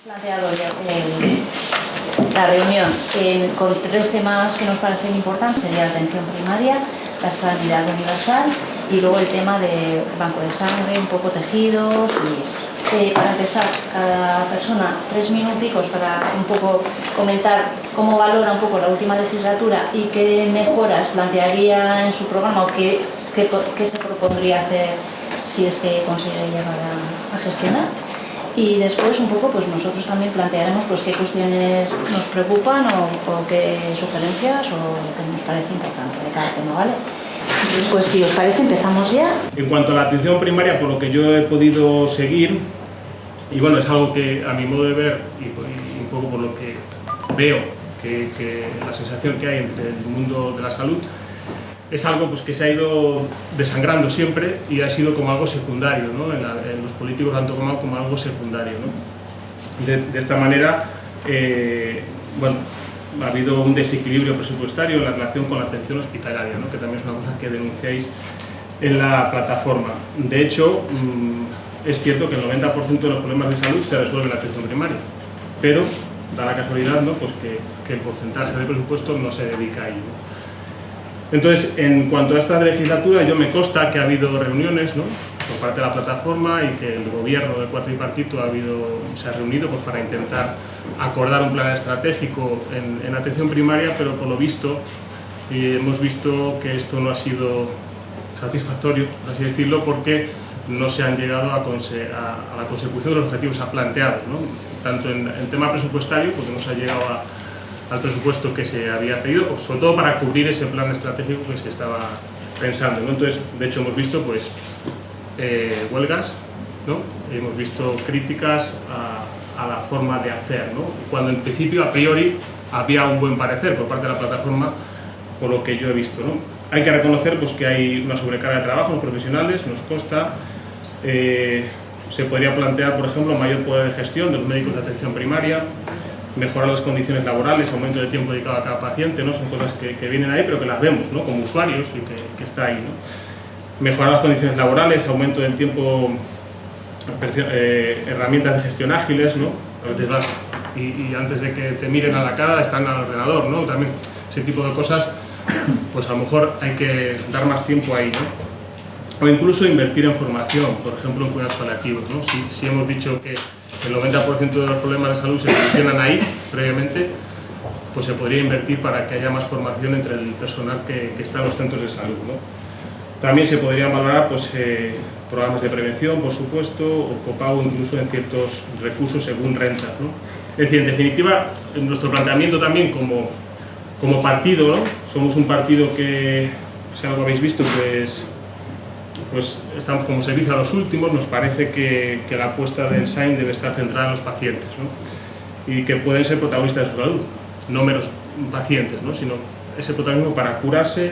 Planteado la reunión con tres temas que nos parecen importantes: sería la atención primaria, la sanidad universal y luego el tema de banco de sangre, un poco tejidos y eso. Para empezar, cada persona 3 minuticos para un poco comentar cómo valora un poco la última legislatura y qué mejoras plantearía en su programa o qué se propondría hacer si es que consigue llegar a gestionar. Y después un poco pues nosotros también plantearemos pues qué cuestiones nos preocupan o qué sugerencias o qué nos parece importante de cada tema, ¿vale? Pues si os parece empezamos ya. En cuanto a la atención primaria, por lo que yo he podido seguir, y bueno, es algo que a mi modo de ver y un poco por lo que veo que la sensación que hay entre el mundo de la salud, es algo pues, que se ha ido desangrando siempre y ha sido como algo secundario, ¿no? En los políticos lo han tomado como algo secundario, ¿no? De esta manera, bueno, ha habido un desequilibrio presupuestario en la relación con la atención hospitalaria, ¿no? Que también es una cosa que denunciáis en la plataforma. De hecho, es cierto que el 90% de los problemas de salud se resuelven en la atención primaria, pero da la casualidad, ¿no? Pues que el porcentaje de presupuesto no se dedica a ello, ¿no? Entonces, en cuanto a esta legislatura, yo me consta que ha habido reuniones, ¿no? Por parte de la plataforma y que el gobierno del cuatripartito se ha reunido pues, para intentar acordar un plan estratégico en atención primaria, pero por lo visto hemos visto que esto no ha sido satisfactorio, por así decirlo, porque no se han llegado a la consecución de los objetivos planteados, ¿no? Tanto en tema presupuestario, porque no se ha llegado al presupuesto que se había pedido, pues, sobre todo para cubrir ese plan estratégico que se estaba pensando, ¿no? Entonces, de hecho, hemos visto pues, huelgas, ¿no? Hemos visto críticas a la forma de hacer, ¿no? Cuando en principio, a priori, había un buen parecer por parte de la plataforma, por lo que yo he visto, ¿no? Hay que reconocer pues, que hay una sobrecarga de trabajo en los profesionales, nos consta. Se podría plantear, por ejemplo, mayor poder de gestión de los médicos de atención primaria, mejorar las condiciones laborales, aumento de tiempo dedicado a cada paciente, ¿no? Son cosas que vienen ahí, pero que las vemos, ¿no? Como usuarios y que está ahí, ¿no? Mejorar las condiciones laborales, aumento del tiempo, herramientas de gestión ágiles, ¿no? A veces vas y antes de que te miren a la cara están al ordenador, ¿no? También ese tipo de cosas, pues a lo mejor hay que dar más tiempo ahí, ¿no? O incluso invertir en formación, por ejemplo en cuidados paliativos, ¿no? Si hemos dicho que el 90% de los problemas de salud se solucionan ahí previamente, pues se podría invertir para que haya más formación entre el personal que está en los centros de salud, ¿no? También se podrían valorar pues, programas de prevención, por supuesto, o copago incluso en ciertos recursos según rentas, ¿no? Es decir, en definitiva, en nuestro planteamiento también como partido, ¿no? Somos un partido que, si algo habéis visto, pues estamos como servicio a los últimos. Nos parece que la apuesta del SAIN debe estar centrada en los pacientes, ¿no? Y que pueden ser protagonistas de su salud, no meros pacientes, ¿no? Sino ese protagonismo para curarse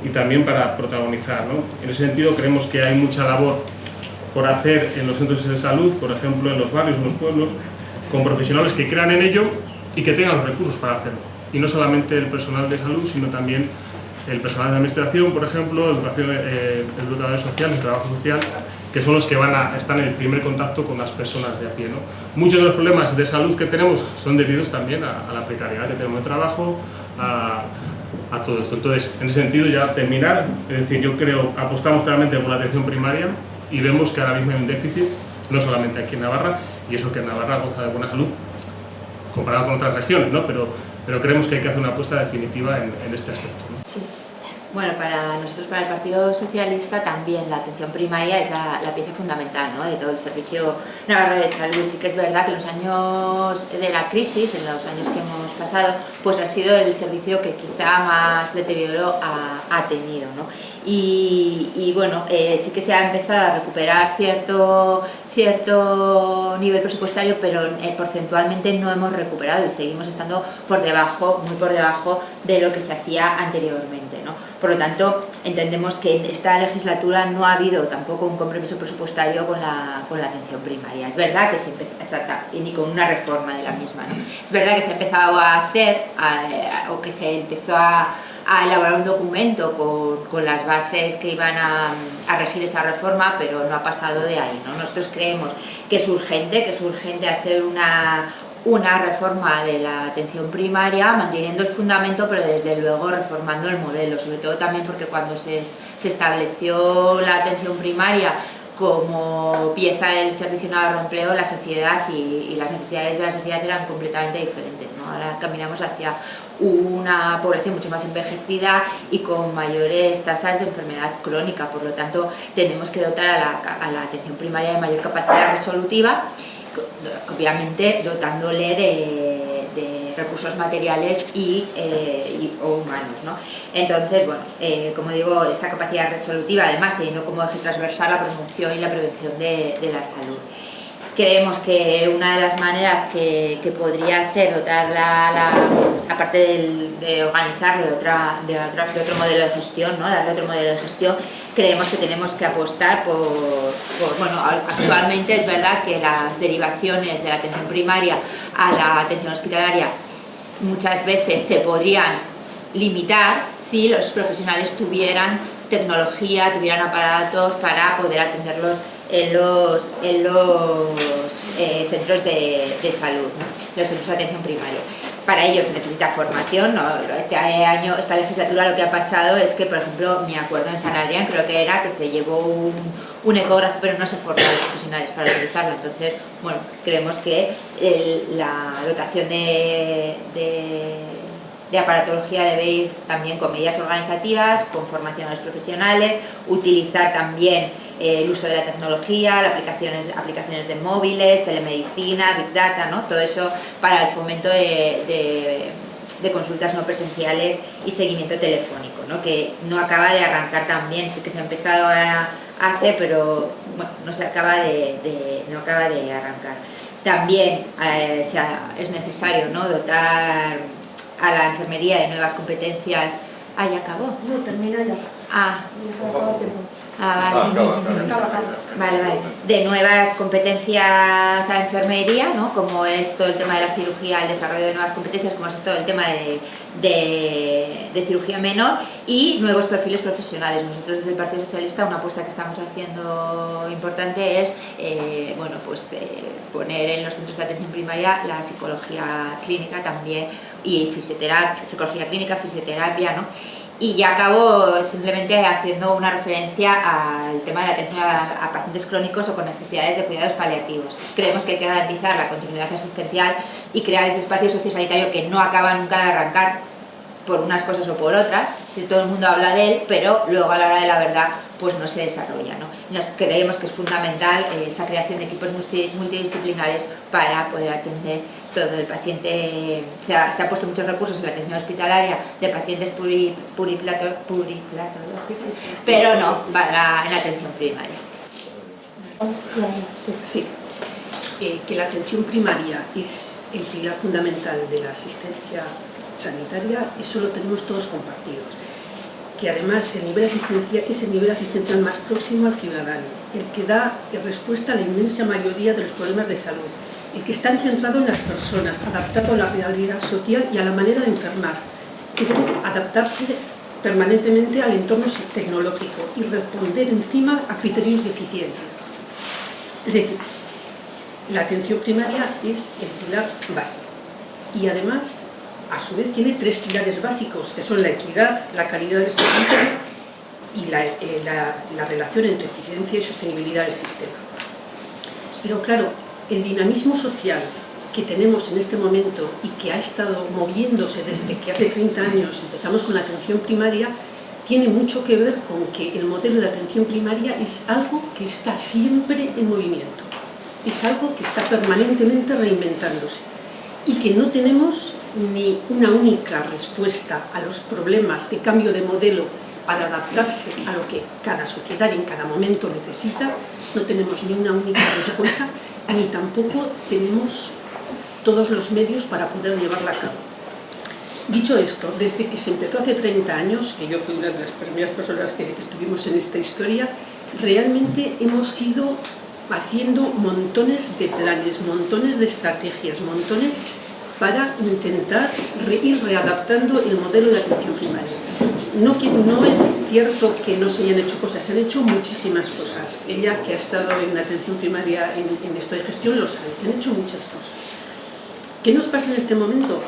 y también para protagonizar, ¿no? En ese sentido creemos que hay mucha labor por hacer en los centros de salud, por ejemplo en los barrios, en los pueblos, con profesionales que crean en ello y que tengan los recursos para hacerlo. Y no solamente el personal de salud, sino también el personal de administración, por ejemplo, educadores sociales, trabajo social, que son los que están en el primer contacto con las personas de a pie, ¿no? Muchos de los problemas de salud que tenemos son debidos también a la precariedad que tenemos de trabajo, a todo esto. Entonces, en ese sentido, ya terminar, es decir, yo creo, apostamos claramente por la atención primaria y vemos que ahora mismo hay un déficit, no solamente aquí en Navarra, y eso que Navarra goza de buena salud, comparado con otras regiones, ¿no? Pero creemos que hay que hacer una apuesta definitiva en este aspecto, ¿no? Sí. Bueno, para nosotros, para el Partido Socialista, también la atención primaria es la pieza fundamental, ¿no? De todo el servicio navarro de salud. Sí que es verdad que en los años de la crisis, en los años que hemos pasado, pues ha sido el servicio que quizá más deterioro ha tenido, ¿no? Y bueno, sí que se ha empezado a recuperar cierto nivel presupuestario, pero porcentualmente no hemos recuperado y seguimos estando muy por debajo de lo que se hacía anteriormente, ¿no? Por lo tanto, entendemos que en esta legislatura no ha habido tampoco un compromiso presupuestario con la atención primaria. Es verdad que se empezó, y ni con una reforma de la misma, ¿no? Es verdad que se ha empezado a hacer, o que se empezó a a elaborar un documento con las bases que iban a regir esa reforma, pero no ha pasado de ahí, ¿no? Nosotros creemos que es urgente hacer una reforma de la atención primaria, manteniendo el fundamento, pero desde luego reformando el modelo, sobre todo también porque cuando se estableció la atención primaria como pieza del servicio navarro de empleo, la sociedad y las necesidades de la sociedad eran completamente diferentes, ¿no? Ahora caminamos hacia una población mucho más envejecida y con mayores tasas de enfermedad crónica, por lo tanto tenemos que dotar a la atención primaria de mayor capacidad resolutiva, obviamente dotándole de recursos materiales o humanos, ¿no? Entonces, bueno, como digo, esa capacidad resolutiva, además teniendo como eje transversal la promoción y la prevención de la salud. Creemos que una de las maneras que podría ser dotarla, aparte de organizarlo de otro modelo de gestión, ¿no? Darle otro modelo de gestión, creemos que tenemos que apostar bueno, actualmente es verdad que las derivaciones de la atención primaria a la atención hospitalaria muchas veces se podrían limitar si los profesionales tuvieran tecnología, tuvieran aparatos para poder atenderlos en los centros de salud, ¿no? Los centros de atención primaria. Para ello se necesita formación, ¿no? Esta legislatura lo que ha pasado es que, por ejemplo, me acuerdo en San Adrián, creo que era que se llevó un ecógrafo, pero no se formaron los profesionales para utilizarlo. Entonces, bueno, creemos que la dotación de aparatología debe ir también con medidas organizativas, con formación a los profesionales, utilizar también el uso de la tecnología, las aplicaciones de móviles, telemedicina, Big Data, ¿no? Todo eso para el fomento de consultas no presenciales y seguimiento telefónico, ¿no? Que no acaba de arrancar tan bien, sí que se ha empezado a hacer, pero bueno, no acaba de arrancar. También es necesario, ¿no? Dotar a la enfermería de nuevas competencias. Ah, ya acabó. No, termina ya. Vale. De nuevas competencias a enfermería, ¿no? Como es todo el tema de la cirugía, el desarrollo de nuevas competencias, como es todo el tema de cirugía menor y nuevos perfiles profesionales. Nosotros desde el Partido Socialista una apuesta que estamos haciendo importante es poner en los centros de atención primaria la psicología clínica también y psicología clínica, fisioterapia, ¿no? Y ya acabo simplemente haciendo una referencia al tema de la atención a pacientes crónicos o con necesidades de cuidados paliativos. Creemos que hay que garantizar la continuidad asistencial y crear ese espacio sociosanitario que no acaba nunca de arrancar por unas cosas o por otras, si todo el mundo habla de él, pero luego a la hora de la verdad pues no se desarrolla, ¿no? Nos creemos que es fundamental esa creación de equipos multidisciplinares para poder atender todo el paciente. Se ha puesto muchos recursos en la atención hospitalaria de pacientes pluriplatológicos, pero no en la atención primaria. Sí, que la atención primaria es el pilar fundamental de la asistencia sanitaria, eso lo tenemos todos compartidos. Que además es el nivel asistencial más próximo al ciudadano, el que da respuesta a la inmensa mayoría de los problemas de salud, el que está centrado en las personas, adaptado a la realidad social y a la manera de enfermar, que debe adaptarse permanentemente al entorno tecnológico y responder encima a criterios de eficiencia. Es decir, la atención primaria es el pilar básico y además a su vez tiene tres pilares básicos, que son la equidad, la calidad del servicio y la relación entre eficiencia y sostenibilidad del sistema. Pero claro, el dinamismo social que tenemos en este momento y que ha estado moviéndose desde que hace 30 años empezamos con la atención primaria, tiene mucho que ver con que el modelo de atención primaria es algo que está siempre en movimiento, es algo que está permanentemente reinventándose y que no tenemos ni una única respuesta a los problemas de cambio de modelo para adaptarse a lo que cada sociedad en cada momento necesita, no tenemos ni una única respuesta, ni tampoco tenemos todos los medios para poder llevarla a cabo. Dicho esto, desde que se empezó hace 30 años, que yo fui una de las primeras personas que estuvimos en esta historia, realmente hemos ido haciendo montones de planes, montones de estrategias, montones para intentar ir readaptando el modelo de atención primaria. No es cierto que no se hayan hecho cosas, se han hecho muchísimas cosas. Ella, que ha estado en la atención primaria en esto de gestión, lo sabe, se han hecho muchas cosas. ¿Qué nos pasa en este momento?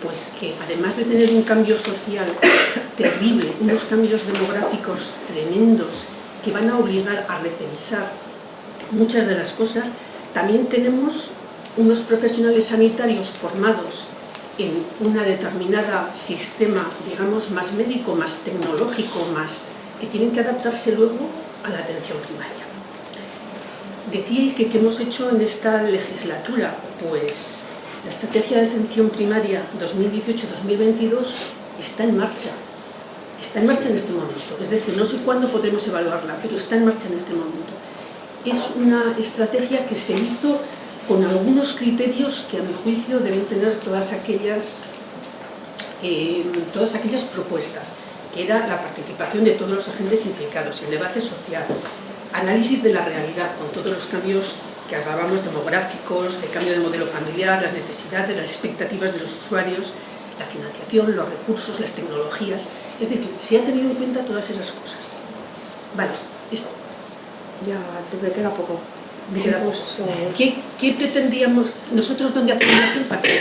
Pues que además de tener un cambio social terrible, unos cambios demográficos tremendos que van a obligar a repensar muchas de las cosas, también tenemos unos profesionales sanitarios formados en una determinada sistema, digamos, más médico, más tecnológico, más que tienen que adaptarse luego a la atención primaria. Decíais que qué hemos hecho en esta legislatura, pues la estrategia de atención primaria 2018-2022 está en marcha en este momento, es decir, no sé cuándo podremos evaluarla, pero está en marcha en este momento. Es una estrategia que se hizo con algunos criterios que a mi juicio deben tener todas aquellas propuestas, que era la participación de todos los agentes implicados, el debate social, análisis de la realidad con todos los cambios que hablábamos demográficos, de cambio de modelo familiar, las necesidades, las expectativas de los usuarios, la financiación, los recursos, las tecnologías, es decir, se ha tenido en cuenta todas esas cosas. Vale, ya te queda poco. ¿Qué pretendíamos nosotros donde hacemos más énfasis?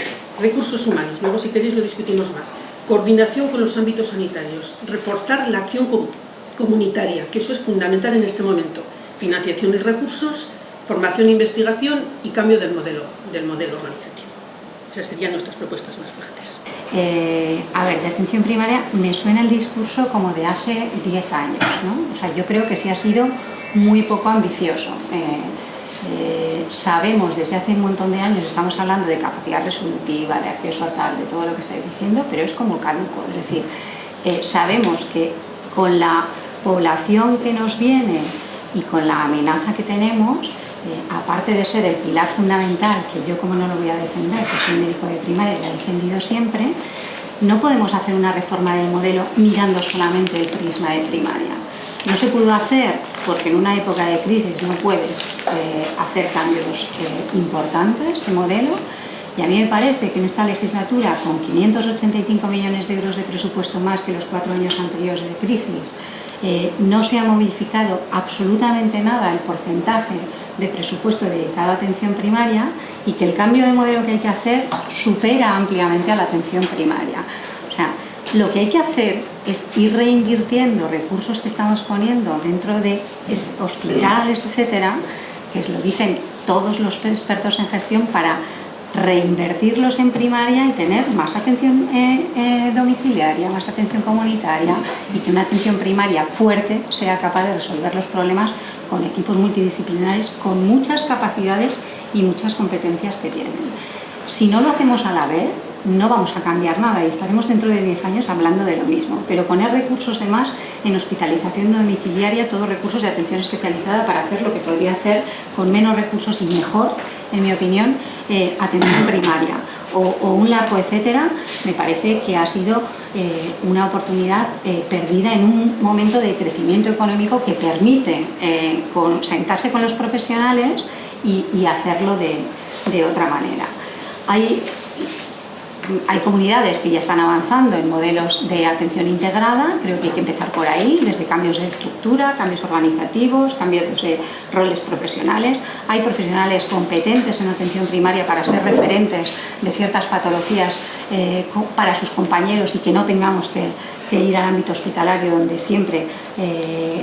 Recursos humanos, luego si queréis lo discutimos más. Coordinación con los ámbitos sanitarios, reforzar la acción comunitaria, que eso es fundamental en este momento. Financiación y recursos, formación e investigación y cambio del modelo organizativo. Esas serían nuestras propuestas más fuertes. A ver, de atención primaria me suena el discurso como de hace 10 años, ¿no? O sea, yo creo que sí ha sido muy poco ambicioso. Sabemos desde hace un montón de años, estamos hablando de capacidad resolutiva, de acceso a tal, de todo lo que estáis diciendo, pero es como caduco. Es decir, sabemos que con la población que nos viene y con la amenaza que tenemos, aparte de ser el pilar fundamental, que yo como no lo voy a defender, que soy médico de primaria y lo he defendido siempre, no podemos hacer una reforma del modelo mirando solamente el prisma de primaria. No se pudo hacer porque en una época de crisis no puedes hacer cambios importantes de modelo, y a mí me parece que en esta legislatura, con 585 millones de euros de presupuesto más que los 4 años anteriores de crisis, no se ha modificado absolutamente nada el porcentaje de presupuesto dedicado a atención primaria, y que el cambio de modelo que hay que hacer supera ampliamente a la atención primaria. O sea, lo que hay que hacer es ir reinvirtiendo recursos que estamos poniendo dentro de hospitales, etcétera, que lo dicen todos los expertos en gestión, para reinvertirlos en primaria y tener más atención domiciliaria, más atención comunitaria, y que una atención primaria fuerte sea capaz de resolver los problemas con equipos multidisciplinares con muchas capacidades y muchas competencias que tienen. Si no lo hacemos a la vez, no vamos a cambiar nada y estaremos dentro de 10 años hablando de lo mismo. Pero poner recursos de más en hospitalización domiciliaria, todos recursos de atención especializada para hacer lo que podría hacer con menos recursos y mejor, en mi opinión, atención primaria o un largo etcétera, me parece que ha sido una oportunidad perdida en un momento de crecimiento económico que permite sentarse con los profesionales y hacerlo de otra manera. Hay comunidades que ya están avanzando en modelos de atención integrada, creo que hay que empezar por ahí, desde cambios de estructura, cambios organizativos, cambios de roles profesionales. Hay profesionales competentes en atención primaria para ser referentes de ciertas patologías para sus compañeros, y que no tengamos que ir al ámbito hospitalario, donde siempre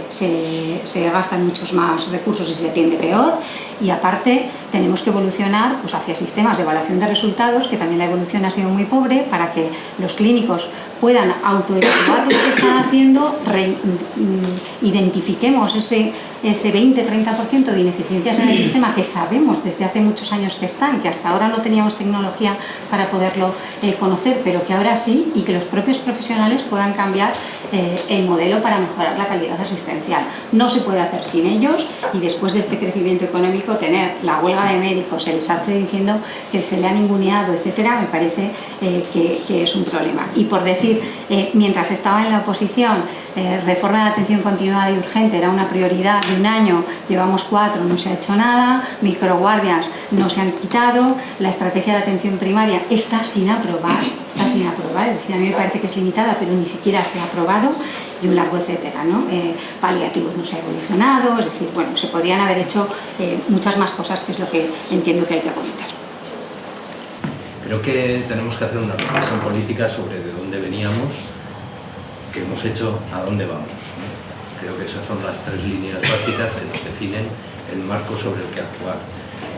se gastan muchos más recursos y se atiende peor. Y aparte tenemos que evolucionar pues, hacia sistemas de evaluación de resultados, que también la evolución ha sido muy pobre, para que los clínicos puedan autoevaluar lo que están haciendo, identifiquemos ese 20-30% de ineficiencias en el sistema que sabemos desde hace muchos años que están, que hasta ahora no teníamos tecnología para poderlo conocer, pero que ahora sí, y que los propios profesionales puedan cambiar el modelo para mejorar la calidad asistencial. No se puede hacer sin ellos, y después de este crecimiento económico tener la huelga de médicos, el SATSE diciendo que se le ha ninguneado, etcétera, me parece que es un problema. Y por decir, mientras estaba en la oposición, reforma de atención continuada y urgente era una prioridad de un año, llevamos 4, no se ha hecho nada, microguardias no se han quitado, la estrategia de atención primaria está sin aprobar, es decir, a mí me parece que es limitada, pero ni siquiera se ha aprobado, y un largo etcétera, ¿no? Paliativos no se ha evolucionado, es decir, bueno, se podrían haber hecho muchas más cosas, que es lo que entiendo que hay que comentar. Creo que tenemos que hacer una reflexión política sobre de dónde veníamos, qué hemos hecho, a dónde vamos, ¿no? Creo que esas son las 3 líneas básicas que nos definen el marco sobre el que actuar.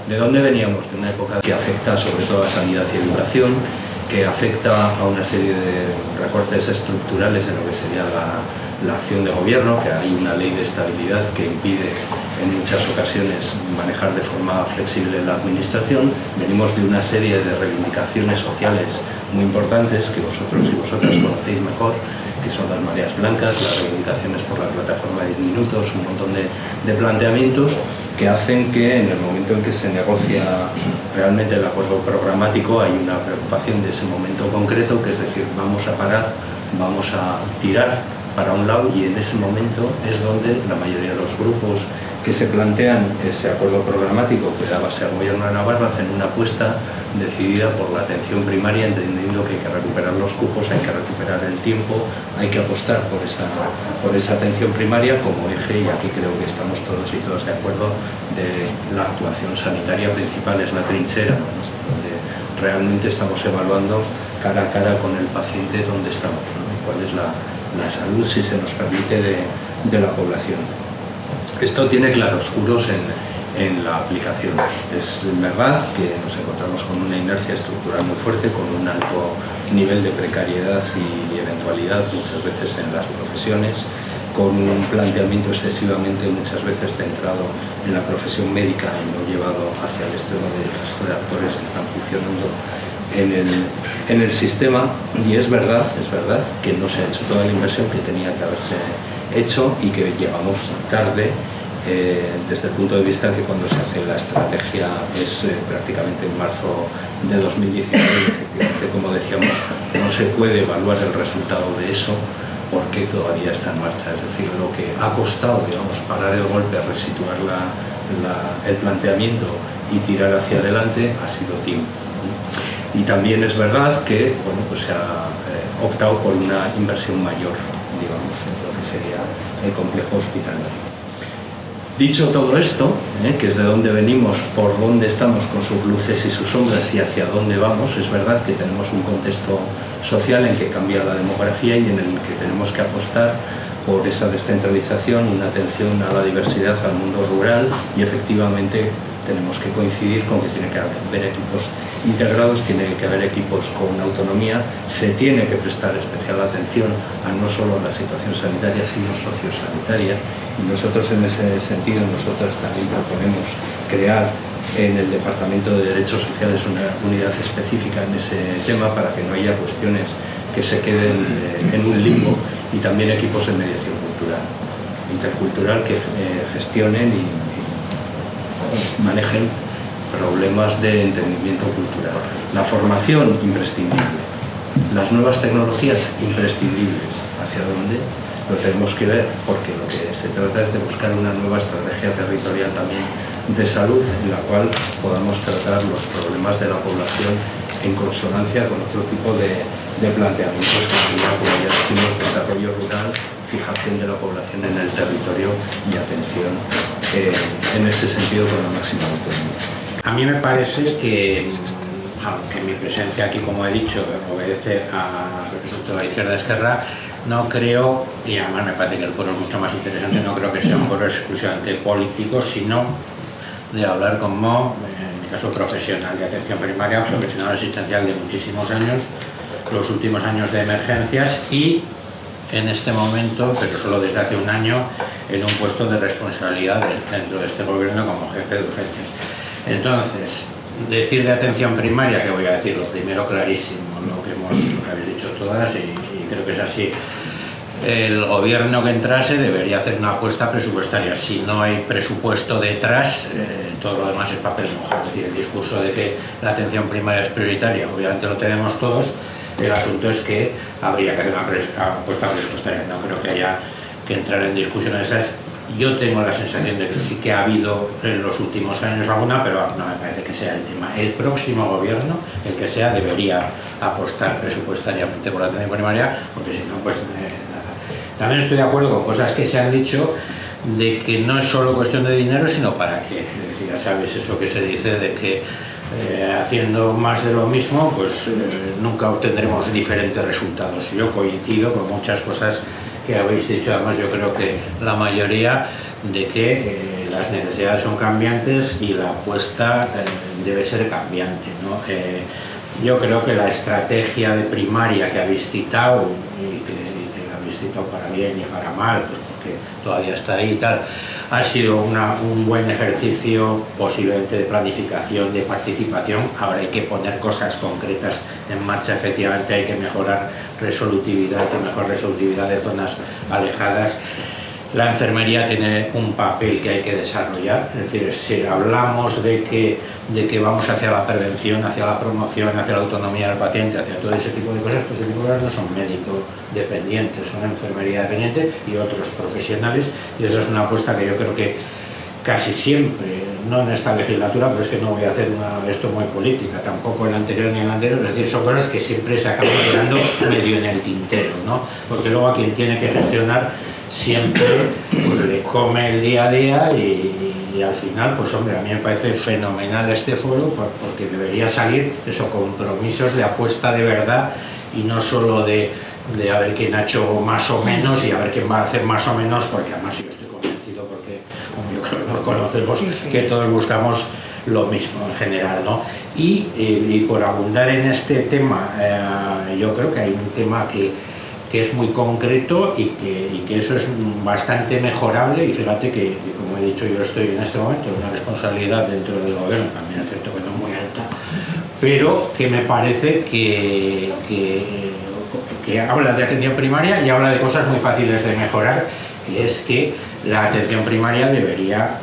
¿De dónde veníamos? De una época que afecta sobre todo a sanidad y educación, que afecta a una serie de recortes estructurales en lo que sería la acción de gobierno, que hay una ley de estabilidad que impide en muchas ocasiones manejar de forma flexible la administración. Venimos de una serie de reivindicaciones sociales muy importantes que vosotros y vosotras conocéis mejor, que son las mareas blancas, las reivindicaciones por la plataforma de 10 minutos, un montón de planteamientos que hacen que en el momento en que se negocia realmente el acuerdo programático hay una preocupación de ese momento concreto, que es decir, vamos a parar, vamos a tirar para un lado, y en ese momento es donde la mayoría de los grupos que se plantean ese acuerdo programático que da base al Gobierno de Navarra hacen una apuesta decidida por la atención primaria, entendiendo que hay que recuperar los cupos, hay que recuperar el tiempo, hay que apostar por esa atención primaria como eje, y aquí creo que estamos todos y todas de acuerdo, de la actuación sanitaria principal, es la trinchera, ¿no? Donde realmente estamos evaluando cara a cara con el paciente dónde estamos, ¿no? Cuál es la salud, si se nos permite, de la población. Esto tiene claroscuros en la aplicación. Es verdad que nos encontramos con una inercia estructural muy fuerte, con un alto nivel de precariedad y eventualidad muchas veces en las profesiones, con un planteamiento excesivamente muchas veces centrado en la profesión médica y no llevado hacia el extremo del resto de actores que están funcionando en el sistema. Y es verdad que no se ha hecho toda la inversión que tenía que haberse hecho y que llegamos tarde desde el punto de vista que cuando se hace la estrategia es prácticamente en marzo de 2019, efectivamente, como decíamos, no se puede evaluar el resultado de eso porque todavía está en marcha. Es decir, lo que ha costado, digamos, parar el golpe, resituar el planteamiento y tirar hacia adelante ha sido tiempo. Y también es verdad que pues se ha optado por una inversión mayor, digamos, en lo que sería el complejo hospitalario. Dicho todo esto, que es de dónde venimos, por dónde estamos con sus luces y sus sombras y hacia dónde vamos, es verdad que tenemos un contexto social en que cambia la demografía y en el que tenemos que apostar por esa descentralización, una atención a la diversidad, al mundo rural, y efectivamente tenemos que coincidir con que tiene que haber equipos integrados, tiene que haber equipos con autonomía, se tiene que prestar especial atención a no solo la situación sanitaria, sino sociosanitaria, y nosotros en ese sentido, nosotras también proponemos crear en el Departamento de Derechos Sociales una unidad específica en ese tema para que no haya cuestiones que se queden en un limbo, y también equipos de mediación cultural, intercultural, que gestionen y manejen problemas de entendimiento cultural. La formación, imprescindible. Las nuevas tecnologías, imprescindibles. ¿Hacia dónde? Lo tenemos que ver, porque lo que se trata es de buscar una nueva estrategia territorial también de salud, en la cual podamos tratar los problemas de la población en consonancia con otro tipo de planteamientos que sería, como ya decimos, desarrollo rural, fijación de la población en el territorio y atención en ese sentido con la máxima autonomía. A mí me parece que, aunque mi presencia aquí, como he dicho, obedece a representante de la izquierda Esquerra, no creo, y además me parece que el foro es mucho más interesante, no creo que sea un foro exclusivamente político, sino de hablar como, en mi caso, profesional de atención primaria, profesional asistencial de muchísimos años, los últimos años de emergencias y en este momento, pero solo desde hace un año, en un puesto de responsabilidad dentro de este gobierno como jefe de urgencias. Entonces, decir de atención primaria, que voy a decir lo primero clarísimo, lo que habéis dicho todas, y creo que es así. El gobierno que entrase debería hacer una apuesta presupuestaria. Si no hay presupuesto detrás, todo lo demás es papel mojado. Es decir, el discurso de que la atención primaria es prioritaria, obviamente lo tenemos todos. El asunto es que habría que hacer una apuesta presupuestaria. No creo que haya entrar en discusiones esas. Yo tengo la sensación de que sí que ha habido en los últimos años alguna, pero no me parece que sea el tema. El próximo gobierno, el que sea, debería apostar presupuestariamente por la atención primaria, porque si no, pues nada. También estoy de acuerdo con cosas que se han dicho de que no es solo cuestión de dinero, sino para qué. Es decir, ya sabes eso que se dice de que haciendo más de lo mismo, pues nunca obtendremos diferentes resultados. Yo coincido con muchas cosas que habéis dicho, además yo creo que la mayoría, de que las necesidades son cambiantes y la apuesta debe ser cambiante, ¿no? Yo creo que la estrategia de primaria que habéis citado, y que la habéis citado para bien y para mal, pues porque todavía está ahí y tal, ha sido un buen ejercicio posiblemente de planificación, de participación. Ahora hay que poner cosas concretas en marcha, efectivamente hay que mejorar resolutividad, de zonas alejadas. La enfermería tiene un papel que hay que desarrollar, es decir, si hablamos de que vamos hacia la prevención, hacia la promoción, hacia la autonomía del paciente, hacia todo ese tipo de cosas, pues ese tipo de cosas no son médicos dependientes, son enfermería dependiente y otros profesionales, y esa es una apuesta que yo creo que casi siempre, no en esta legislatura, pero es que no voy a hacer esto muy política, tampoco en la anterior ni en la anterior, es decir, son cosas que siempre se acaban quedando medio en el tintero, ¿no? Porque luego a quien tiene que gestionar siempre pues, le come el día a día y al final, pues hombre, a mí me parece fenomenal este foro porque debería salir eso, compromisos de apuesta de verdad y no solo de a ver quién ha hecho más o menos y a ver quién va a hacer más o menos, porque además yo estoy convencido, porque como yo creo que nos conocemos, que todos buscamos lo mismo en general, ¿no? Y por abundar en este tema, yo creo que hay un tema que es muy concreto y que eso es bastante mejorable, y fíjate que como he dicho, yo estoy en este momento en una responsabilidad dentro del gobierno, también es cierto que no muy alta, pero que me parece que habla de atención primaria y habla de cosas muy fáciles de mejorar, que es que la atención primaria debería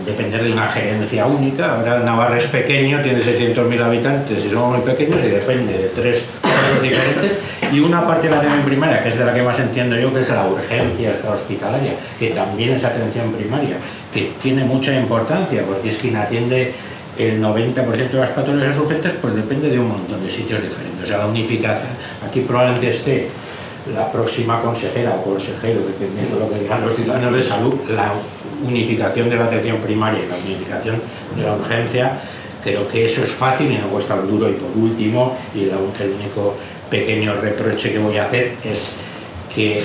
depender de una gerencia única. Ahora Navarra es pequeño, tiene 600.000 habitantes y somos muy pequeños y depende de 3 pueblos diferentes, y una parte de la atención primaria, que es de la que más entiendo yo, que es la urgencia extrahospitalaria, que también es atención primaria, que tiene mucha importancia porque es quien atiende el 90% de las patologías urgentes, pues depende de un montón de sitios diferentes. O sea, la unificación, aquí probablemente esté la próxima consejera o consejero, dependiendo de lo que digan los ciudadanos de salud, la unificación de la atención primaria y la unificación de la urgencia. Creo que eso es fácil y no cuesta un duro. Y por último, y el único pequeño reproche que voy a hacer es que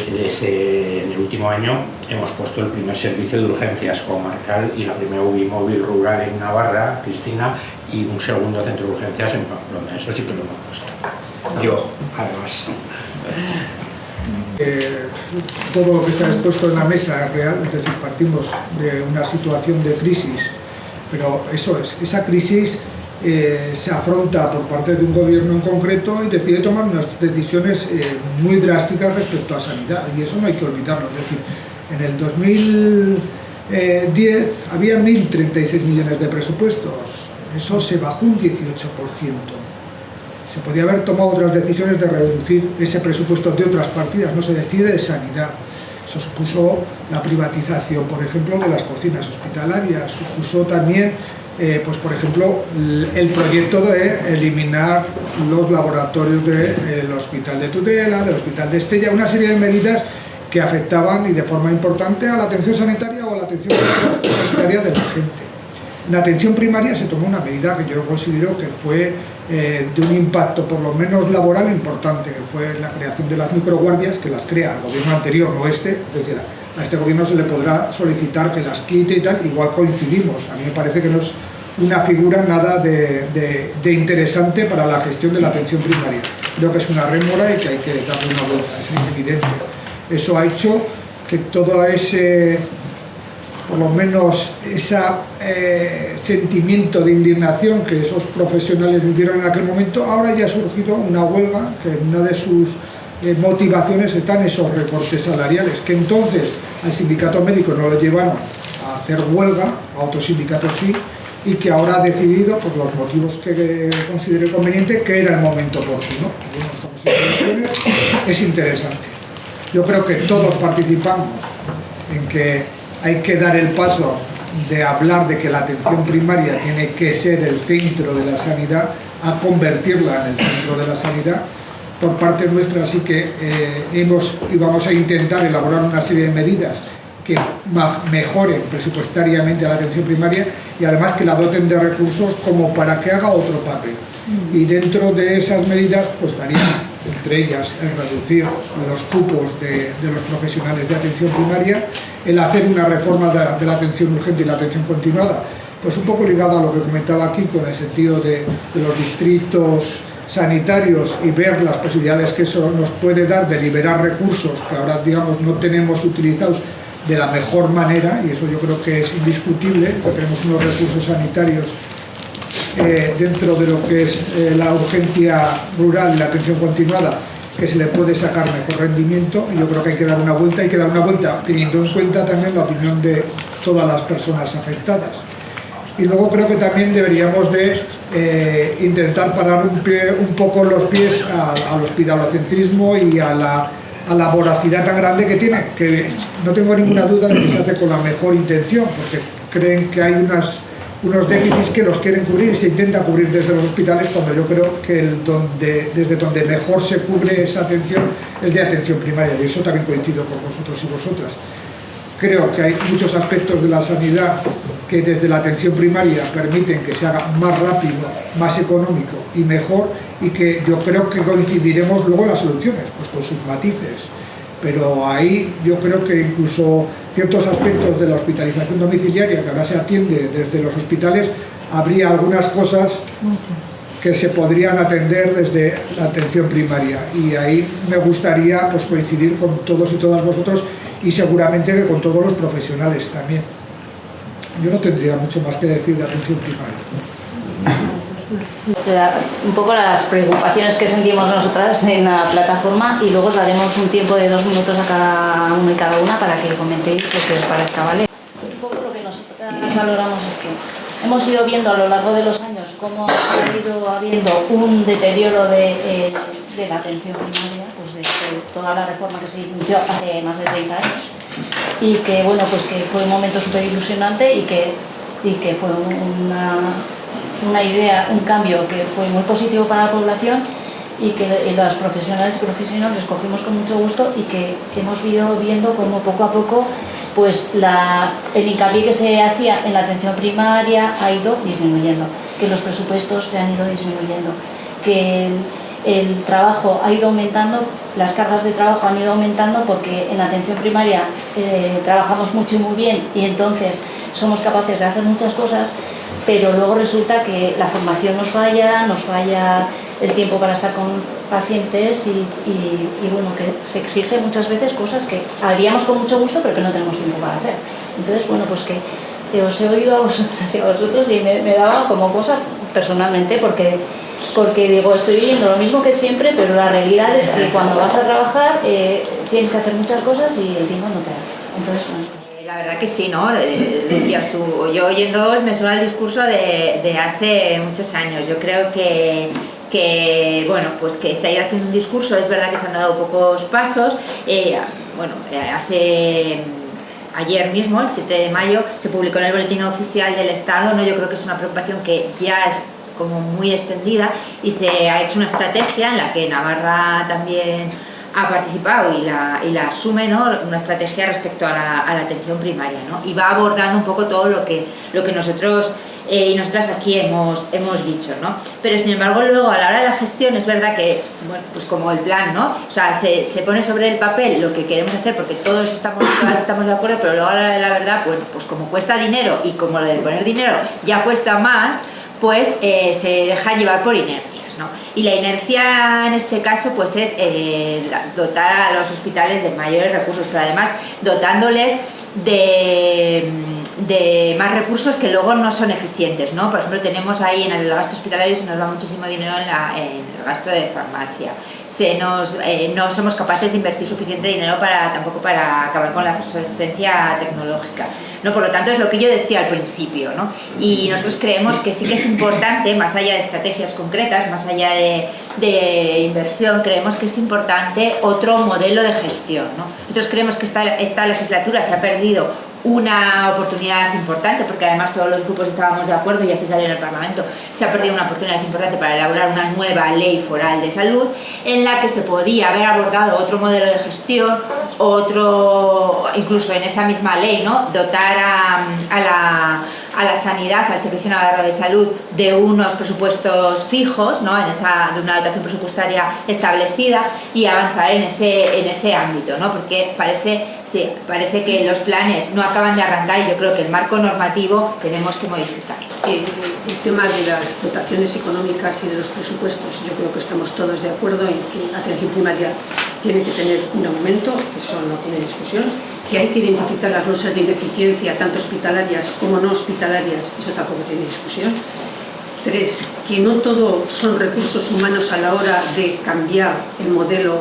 en el último año hemos puesto el primer servicio de urgencias comarcal y la primera UBI móvil rural en Navarra, Cristina, y un segundo centro de urgencias en Pamplona. Eso sí que lo hemos puesto. Yo, además. Todo lo que se ha expuesto en la mesa es real, es decir, partimos de una situación de crisis, pero eso es, esa crisis se afronta por parte de un gobierno en concreto y decide tomar unas decisiones muy drásticas respecto a sanidad, y eso no hay que olvidarlo. Es decir, en el 2010 había 1.036 millones de presupuestos, eso se bajó un 18%. Se podía haber tomado otras decisiones de reducir ese presupuesto de otras partidas, no se decide de sanidad. Eso supuso la privatización, por ejemplo, de las cocinas hospitalarias, supuso también, pues por ejemplo, el proyecto de eliminar los laboratorios del Hospital de Tudela, del Hospital de Estella, una serie de medidas que afectaban y de forma importante a la atención sanitaria o a la atención sanitaria de la gente. En la atención primaria se tomó una medida que yo considero que fue de un impacto por lo menos laboral importante, que fue la creación de las microguardias, que las crea el gobierno anterior, no este, es decir, a este gobierno se le podrá solicitar que las quite y tal, igual coincidimos. A mí me parece que no es una figura nada de interesante para la gestión de la atención primaria. Creo que es una rémora y que hay que darle una vuelta, es evidente. Eso ha hecho que todo ese, por lo menos ese sentimiento de indignación que esos profesionales vivieron en aquel momento, ahora ya ha surgido una huelga, que en una de sus motivaciones están esos recortes salariales, que entonces al sindicato médico no lo llevaron a hacer huelga, a otros sindicatos sí, y que ahora ha decidido, por los motivos que considere conveniente, que era el momento oportuno. Bueno, estamos en condiciones, es interesante. yo creo que todos participamos en que hay que dar el paso de hablar de que la atención primaria tiene que ser el centro de la sanidad a convertirla en el centro de la sanidad. Por parte nuestra, así que vamos a intentar elaborar una serie de medidas que mejoren presupuestariamente a la atención primaria y además que la doten de recursos como para que haga otro papel. Y dentro de esas medidas, pues estaría entre ellas el reducir los cupos de los profesionales de atención primaria, el hacer una reforma de la atención urgente y la atención continuada, pues un poco ligada a lo que comentaba aquí con el sentido de los distritos sanitarios y ver las posibilidades que eso nos puede dar de liberar recursos que ahora, digamos, no tenemos utilizados de la mejor manera, y eso yo creo que es indiscutible, que tenemos unos recursos sanitarios dentro de lo que es la urgencia rural y la atención continuada, que se le puede sacar mejor rendimiento, y yo creo que hay que dar una vuelta, teniendo en cuenta también la opinión de todas las personas afectadas. Y luego creo que también deberíamos de intentar parar un poco los pies al hospitalocentrismo y a la voracidad tan grande que tiene, que no tengo ninguna duda de que se hace con la mejor intención, porque creen que hay unos déficits que los quieren cubrir y se intenta cubrir desde los hospitales, cuando yo creo que desde donde mejor se cubre esa atención es de atención primaria, y eso también coincido con vosotros y vosotras. Creo que hay muchos aspectos de la sanidad que desde la atención primaria permiten que se haga más rápido, más económico y mejor, y que yo creo que coincidiremos luego en las soluciones, pues con sus matices. Pero ahí yo creo que incluso ciertos aspectos de la hospitalización domiciliaria, que ahora se atiende desde los hospitales, habría algunas cosas que se podrían atender desde la atención primaria, y ahí me gustaría pues coincidir con todos y todas vosotros, y seguramente que con todos los profesionales también. Yo no tendría mucho más que decir de atención primaria. Un poco las preocupaciones que sentimos nosotras en la plataforma, y luego os daremos un tiempo de 2 minutos a cada uno y cada una para que comentéis lo que os parezca, ¿vale? Un poco lo que nosotras valoramos es que hemos ido viendo a lo largo de los años cómo ha ido habiendo un deterioro de la atención primaria, pues de toda la reforma que se inició hace más de 30 años, y que bueno, pues que fue un momento súper ilusionante y que fue una idea, un cambio que fue muy positivo para la población, y que los profesionales y profesionales cogimos con mucho gusto, y que hemos ido viendo como poco a poco pues el hincapié que se hacía en la atención primaria ha ido disminuyendo, que los presupuestos se han ido disminuyendo, que el trabajo ha ido aumentando, las cargas de trabajo han ido aumentando, porque en la atención primaria trabajamos mucho y muy bien, y entonces somos capaces de hacer muchas cosas, pero luego resulta que la formación nos falla el tiempo para estar con pacientes, y bueno, que se exige muchas veces cosas que haríamos con mucho gusto pero que no tenemos tiempo para hacer. Entonces, bueno, pues que os he oído a vosotras y a vosotros, y me daba como cosa personalmente, porque digo, estoy viviendo lo mismo que siempre, pero la realidad es que cuando vas a trabajar tienes que hacer muchas cosas y el tiempo no te da. Entonces, bueno, pues... La verdad que sí, ¿no? Decías tú, yo oyéndoos me suena el discurso de hace muchos años. Yo creo que bueno, pues que se ha ido haciendo un discurso, es verdad que se han dado pocos pasos. Ayer mismo, el 7 de mayo, se publicó en el Boletín Oficial del Estado, ¿no? Yo creo que es una preocupación que ya es como muy extendida, y se ha hecho una estrategia en la que Navarra también ha participado y la asume, ¿no? Una estrategia respecto a la atención primaria, ¿no? Y va abordando un poco todo lo que nosotros y nosotras aquí hemos dicho, ¿no? Pero sin embargo luego a la hora de la gestión es verdad que, bueno, pues como el plan, ¿no? O sea, se pone sobre el papel lo que queremos hacer, porque todas estamos de acuerdo, pero luego a la hora de la verdad, bueno, pues como cuesta dinero, y como lo de poner dinero ya cuesta más, pues se deja llevar por inercias, ¿no? Y la inercia en este caso pues es dotar a los hospitales de mayores recursos, pero además dotándoles de más recursos que luego no son eficientes, ¿no? Por ejemplo, tenemos ahí en el gasto hospitalario se nos va muchísimo dinero en el gasto de farmacia. No somos capaces de invertir suficiente dinero tampoco para acabar con la obsolescencia tecnológica. ¿no? Por lo tanto, es lo que yo decía al principio, ¿no? Y nosotros creemos que sí que es importante, más allá de estrategias concretas, más allá de inversión, creemos que es importante otro modelo de gestión, ¿no? Nosotros creemos que esta legislatura se ha perdido una oportunidad importante, porque además todos los grupos estábamos de acuerdo y así salió en el Parlamento, se ha perdido una oportunidad importante para elaborar una nueva ley foral de salud en la que se podía haber abordado otro modelo de gestión, incluso en esa misma ley, ¿no? Dotar a la sanidad, al Servicio Navarro de Salud, de unos presupuestos fijos, ¿no? De una dotación presupuestaria establecida y avanzar en ese ámbito, ¿no? Porque parece que los planes no acaban de arrancar y yo creo que el marco normativo tenemos que modificar. El tema de las dotaciones económicas y de los presupuestos, yo creo que estamos todos de acuerdo en que la atención primaria tiene que tener un aumento, eso no tiene discusión, que hay que identificar las bolsas de ineficiencia, tanto hospitalarias como no hospitalarias, eso tampoco tiene discusión. 3, que no todo son recursos humanos a la hora de cambiar el modelo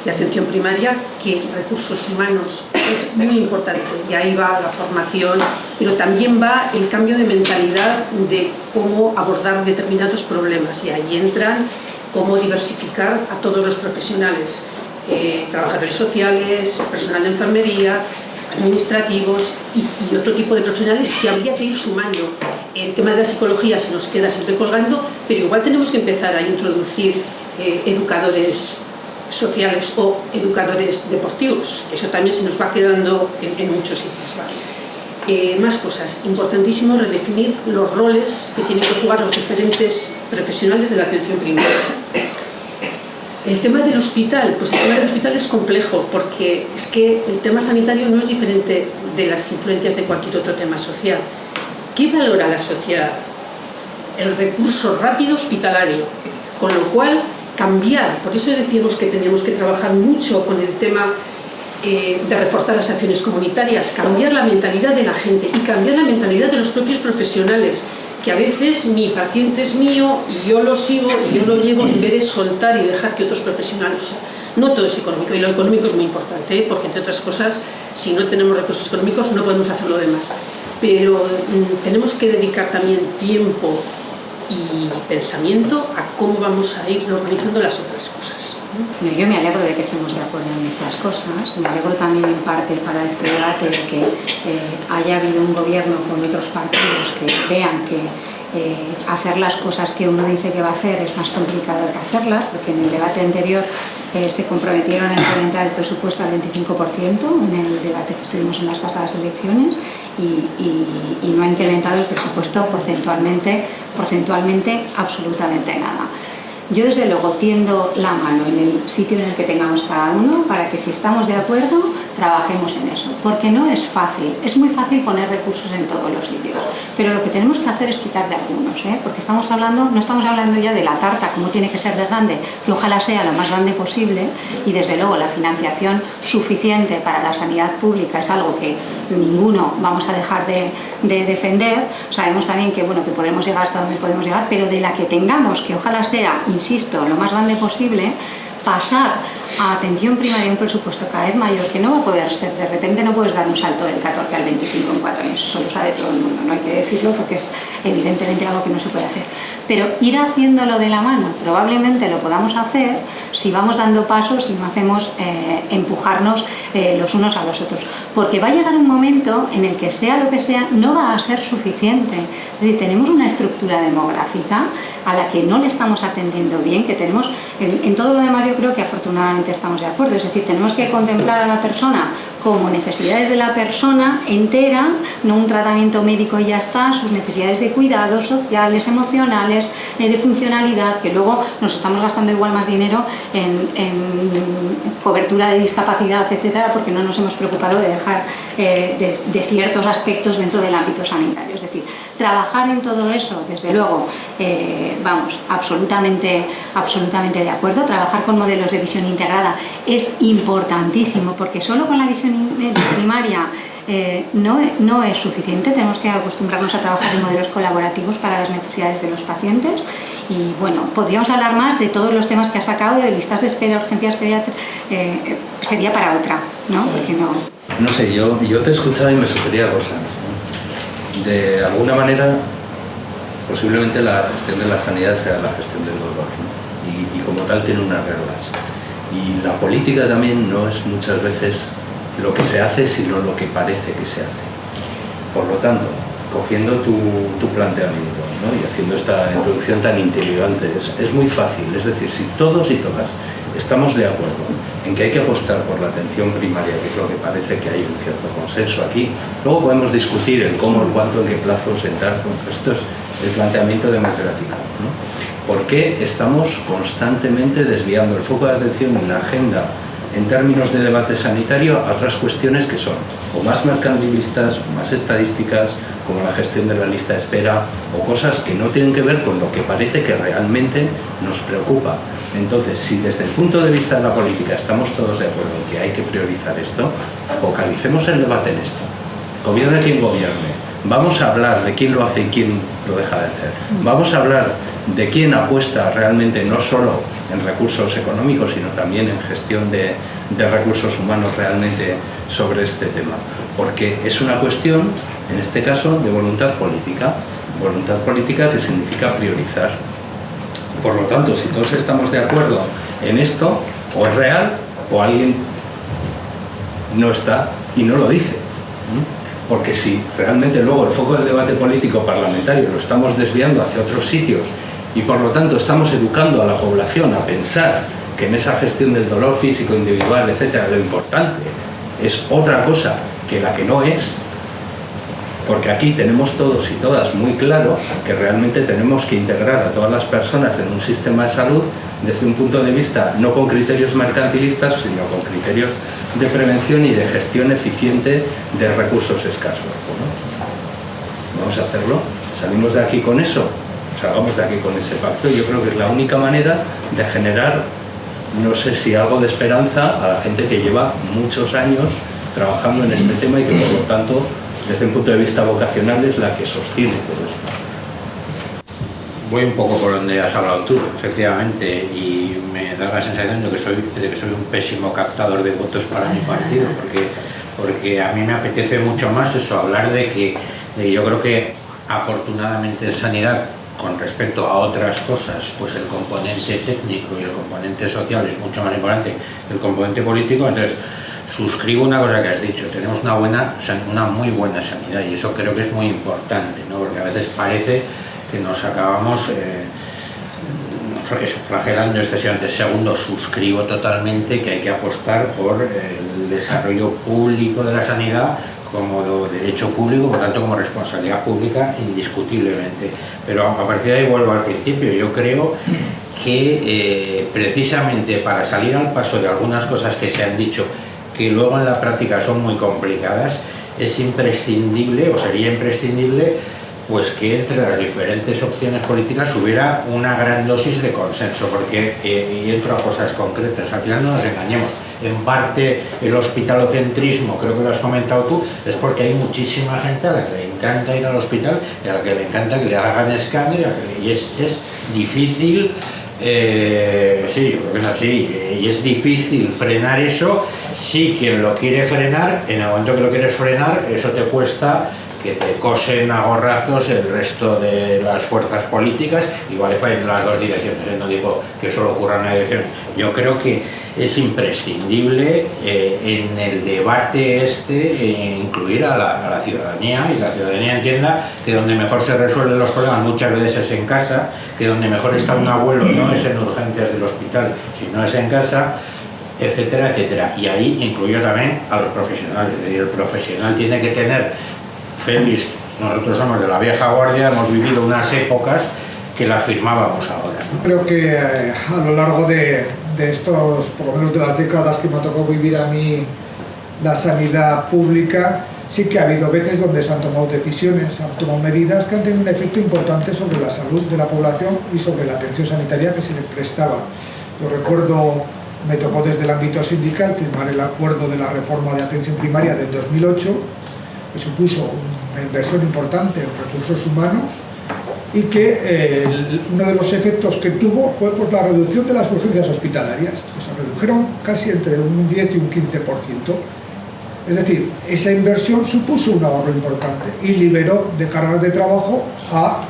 de atención primaria, que recursos humanos es muy importante y ahí va la formación, pero también va el cambio de mentalidad de cómo abordar determinados problemas y ahí entran cómo diversificar a todos los profesionales, trabajadores sociales, personal de enfermería, administrativos y otro tipo de profesionales que habría que ir sumando. El tema de la psicología se nos queda siempre colgando, pero igual tenemos que empezar a introducir educadores sociales o educadores deportivos. Eso también se nos va quedando en muchos sitios. ¿Vale? Más cosas. Importantísimo redefinir los roles que tienen que jugar los diferentes profesionales de la atención primaria. El tema del hospital, pues el tema del hospital es complejo porque es que el tema sanitario no es diferente de las influencias de cualquier otro tema social. ¿Qué valora la sociedad? El recurso rápido hospitalario, con lo cual cambiar, por eso decimos que teníamos que trabajar mucho con el tema de reforzar las acciones comunitarias, cambiar la mentalidad de la gente y cambiar la mentalidad de los propios profesionales, que a veces mi paciente es mío y yo lo sigo y yo lo llevo en vez de soltar y dejar que otros profesionales. No todo es económico y lo económico es muy importante, porque entre otras cosas, si no tenemos recursos económicos no podemos hacer lo demás, pero tenemos que dedicar también tiempo y pensamiento a cómo vamos a ir organizando las otras cosas. Yo me alegro de que estemos de acuerdo en muchas cosas, me alegro también en parte para este debate de que haya habido un gobierno con otros partidos que vean que hacer las cosas que uno dice que va a hacer es más complicado que hacerlas, porque en el debate anterior se comprometieron a incrementar el presupuesto al 25% en el debate que estuvimos en las pasadas elecciones y no ha incrementado el presupuesto porcentualmente absolutamente nada. Yo desde luego tiendo la mano en el sitio en el que tengamos cada uno para que si estamos de acuerdo trabajemos en eso, porque no es fácil, es muy fácil poner recursos en todos los sitios, pero lo que tenemos que hacer es quitar de algunos, porque no estamos hablando ya de la tarta como tiene que ser de grande, que ojalá sea lo más grande posible y desde luego la financiación suficiente para la sanidad pública es algo que ninguno vamos a dejar de defender. Sabemos también que que podremos llegar hasta donde podemos llegar, pero de la que tengamos, que ojalá sea, insisto, lo más grande posible, pasar a atención primaria un presupuesto cada vez mayor, que no va a poder ser, de repente no puedes dar un salto del 14 al 25 en 4 años, eso lo sabe todo el mundo, no hay que decirlo porque es evidentemente algo que no se puede hacer, pero ir haciéndolo de la mano, probablemente lo podamos hacer si vamos dando pasos y no hacemos empujarnos los unos a los otros, porque va a llegar un momento en el que sea lo que sea, no va a ser suficiente, es decir, tenemos una estructura demográfica a la que no le estamos atendiendo bien, que tenemos, en todo lo demás yo creo que afortunadamente estamos de acuerdo, es decir, tenemos que contemplar a la persona como necesidades de la persona entera, no un tratamiento médico y ya está, sus necesidades de cuidados sociales, emocionales, de funcionalidad, que luego nos estamos gastando igual más dinero en cobertura de discapacidad, etcétera, porque no nos hemos preocupado de dejar de ciertos aspectos dentro del ámbito sanitario. Es decir, trabajar en todo eso, desde luego, absolutamente de acuerdo. Trabajar con modelos de visión integrada es importantísimo, porque solo con la visión primaria no es suficiente, tenemos que acostumbrarnos a trabajar en modelos colaborativos para las necesidades de los pacientes y podríamos hablar más de todos los temas que ha sacado, de listas de espera, urgencias pediátricas, sería para otra, ¿no? Porque no sé, yo te escuchaba y me sugería cosas, ¿no? de alguna manera, posiblemente la gestión de la sanidad sea la gestión del dolor, ¿no? Y como tal tiene unas reglas. Y la política también no es muchas veces lo que se hace, sino lo que parece que se hace. Por lo tanto, cogiendo tu planteamiento, ¿no? Y haciendo esta introducción tan intimidante, es muy fácil. Es decir, si todos y todas estamos de acuerdo en que hay que apostar por la atención primaria, que es lo que parece que hay un cierto consenso aquí, luego podemos discutir el cómo, el cuánto, en qué plazos, en tal. Esto es el planteamiento democrático, ¿no? ¿Por qué estamos constantemente desviando el foco de atención en la agenda en términos de debate sanitario a otras cuestiones que son o más mercantilistas, o más estadísticas, como la gestión de la lista de espera, o cosas que no tienen que ver con lo que parece que realmente nos preocupa? Entonces, si desde el punto de vista de la política estamos todos de acuerdo en que hay que priorizar esto, focalicemos el debate en esto. Gobierne quien gobierne. Vamos a hablar de quién lo hace y quién lo deja de hacer. Vamos a hablar de quién apuesta realmente no solo en recursos económicos, sino también en gestión de recursos humanos realmente sobre este tema. Porque es una cuestión, en este caso, de voluntad política que significa priorizar. Por lo tanto, si todos estamos de acuerdo en esto, o es real, o alguien no está y no lo dice. Porque si realmente luego el foco del debate político parlamentario lo estamos desviando hacia otros sitios y por lo tanto estamos educando a la población a pensar que en esa gestión del dolor físico, individual, etcétera, lo importante es otra cosa que la que no es, porque aquí tenemos todos y todas muy claro que realmente tenemos que integrar a todas las personas en un sistema de salud desde un punto de vista no con criterios mercantilistas, sino con criterios de prevención y de gestión eficiente de recursos escasos, ¿no? Vamos a hacerlo. Salimos de aquí con eso, salgamos de aquí con ese pacto. Yo creo que es la única manera de generar, no sé si algo de esperanza a la gente que lleva muchos años trabajando en este tema y que por lo tanto desde un punto de vista vocacional es la que sostiene todo esto. Voy un poco por donde has hablado tú, efectivamente, y me da la sensación de que soy un pésimo captador de votos para mi partido, porque a mí me apetece mucho más eso, hablar de que yo creo que afortunadamente en sanidad, con respecto a otras cosas, pues el componente técnico y el componente social es mucho más importante que el componente político. Entonces suscribo una cosa que has dicho, tenemos una muy buena sanidad y eso creo que es muy importante, ¿no? Porque a veces parece que nos acabamos flagelando excesivamente. Segundo, suscribo totalmente que hay que apostar por el desarrollo público de la sanidad como derecho público, por tanto como responsabilidad pública indiscutiblemente. Pero a partir de ahí vuelvo al principio, yo creo que precisamente para salir al paso de algunas cosas que se han dicho que luego en la práctica son muy complicadas, es imprescindible o sería imprescindible pues que entre las diferentes opciones políticas hubiera una gran dosis de consenso, porque, y entro a cosas concretas, al final no nos engañemos, en parte el hospitalocentrismo, creo que lo has comentado tú, es porque hay muchísima gente a la que le encanta ir al hospital y a la que le encanta que le hagan escáner, y es difícil, sí, yo creo que es así, y es difícil frenar eso. Si quien lo quiere frenar, en el momento que lo quieres frenar, eso te cuesta que te cosen a gorrazos el resto de las fuerzas políticas, igual para ir en las dos direcciones, no digo que solo ocurra en una dirección. Yo creo que es imprescindible en el debate incluir a la ciudadanía, y la ciudadanía entienda que donde mejor se resuelven los problemas muchas veces es en casa, que donde mejor está un abuelo no es en urgencias del hospital, sino es en casa, etcétera, etcétera. Y ahí incluyo también a los profesionales, es decir, el profesional tiene que tener. Félix, nosotros somos de la vieja guardia, hemos vivido unas épocas que las firmábamos ahora, ¿no? Creo que a lo largo de estos, por lo menos de las décadas que me tocó vivir a mí la sanidad pública, sí que ha habido veces donde se han tomado decisiones, se han tomado medidas que han tenido un efecto importante sobre la salud de la población y sobre la atención sanitaria que se les prestaba. Yo recuerdo, me tocó desde el ámbito sindical firmar el acuerdo de la reforma de atención primaria del 2008, que supuso una inversión importante en recursos humanos y que uno de los efectos que tuvo fue pues, la reducción de las urgencias hospitalarias. Pues se redujeron casi entre un 10 y un 15%. Es decir, esa inversión supuso un ahorro importante y liberó de cargas de trabajo a,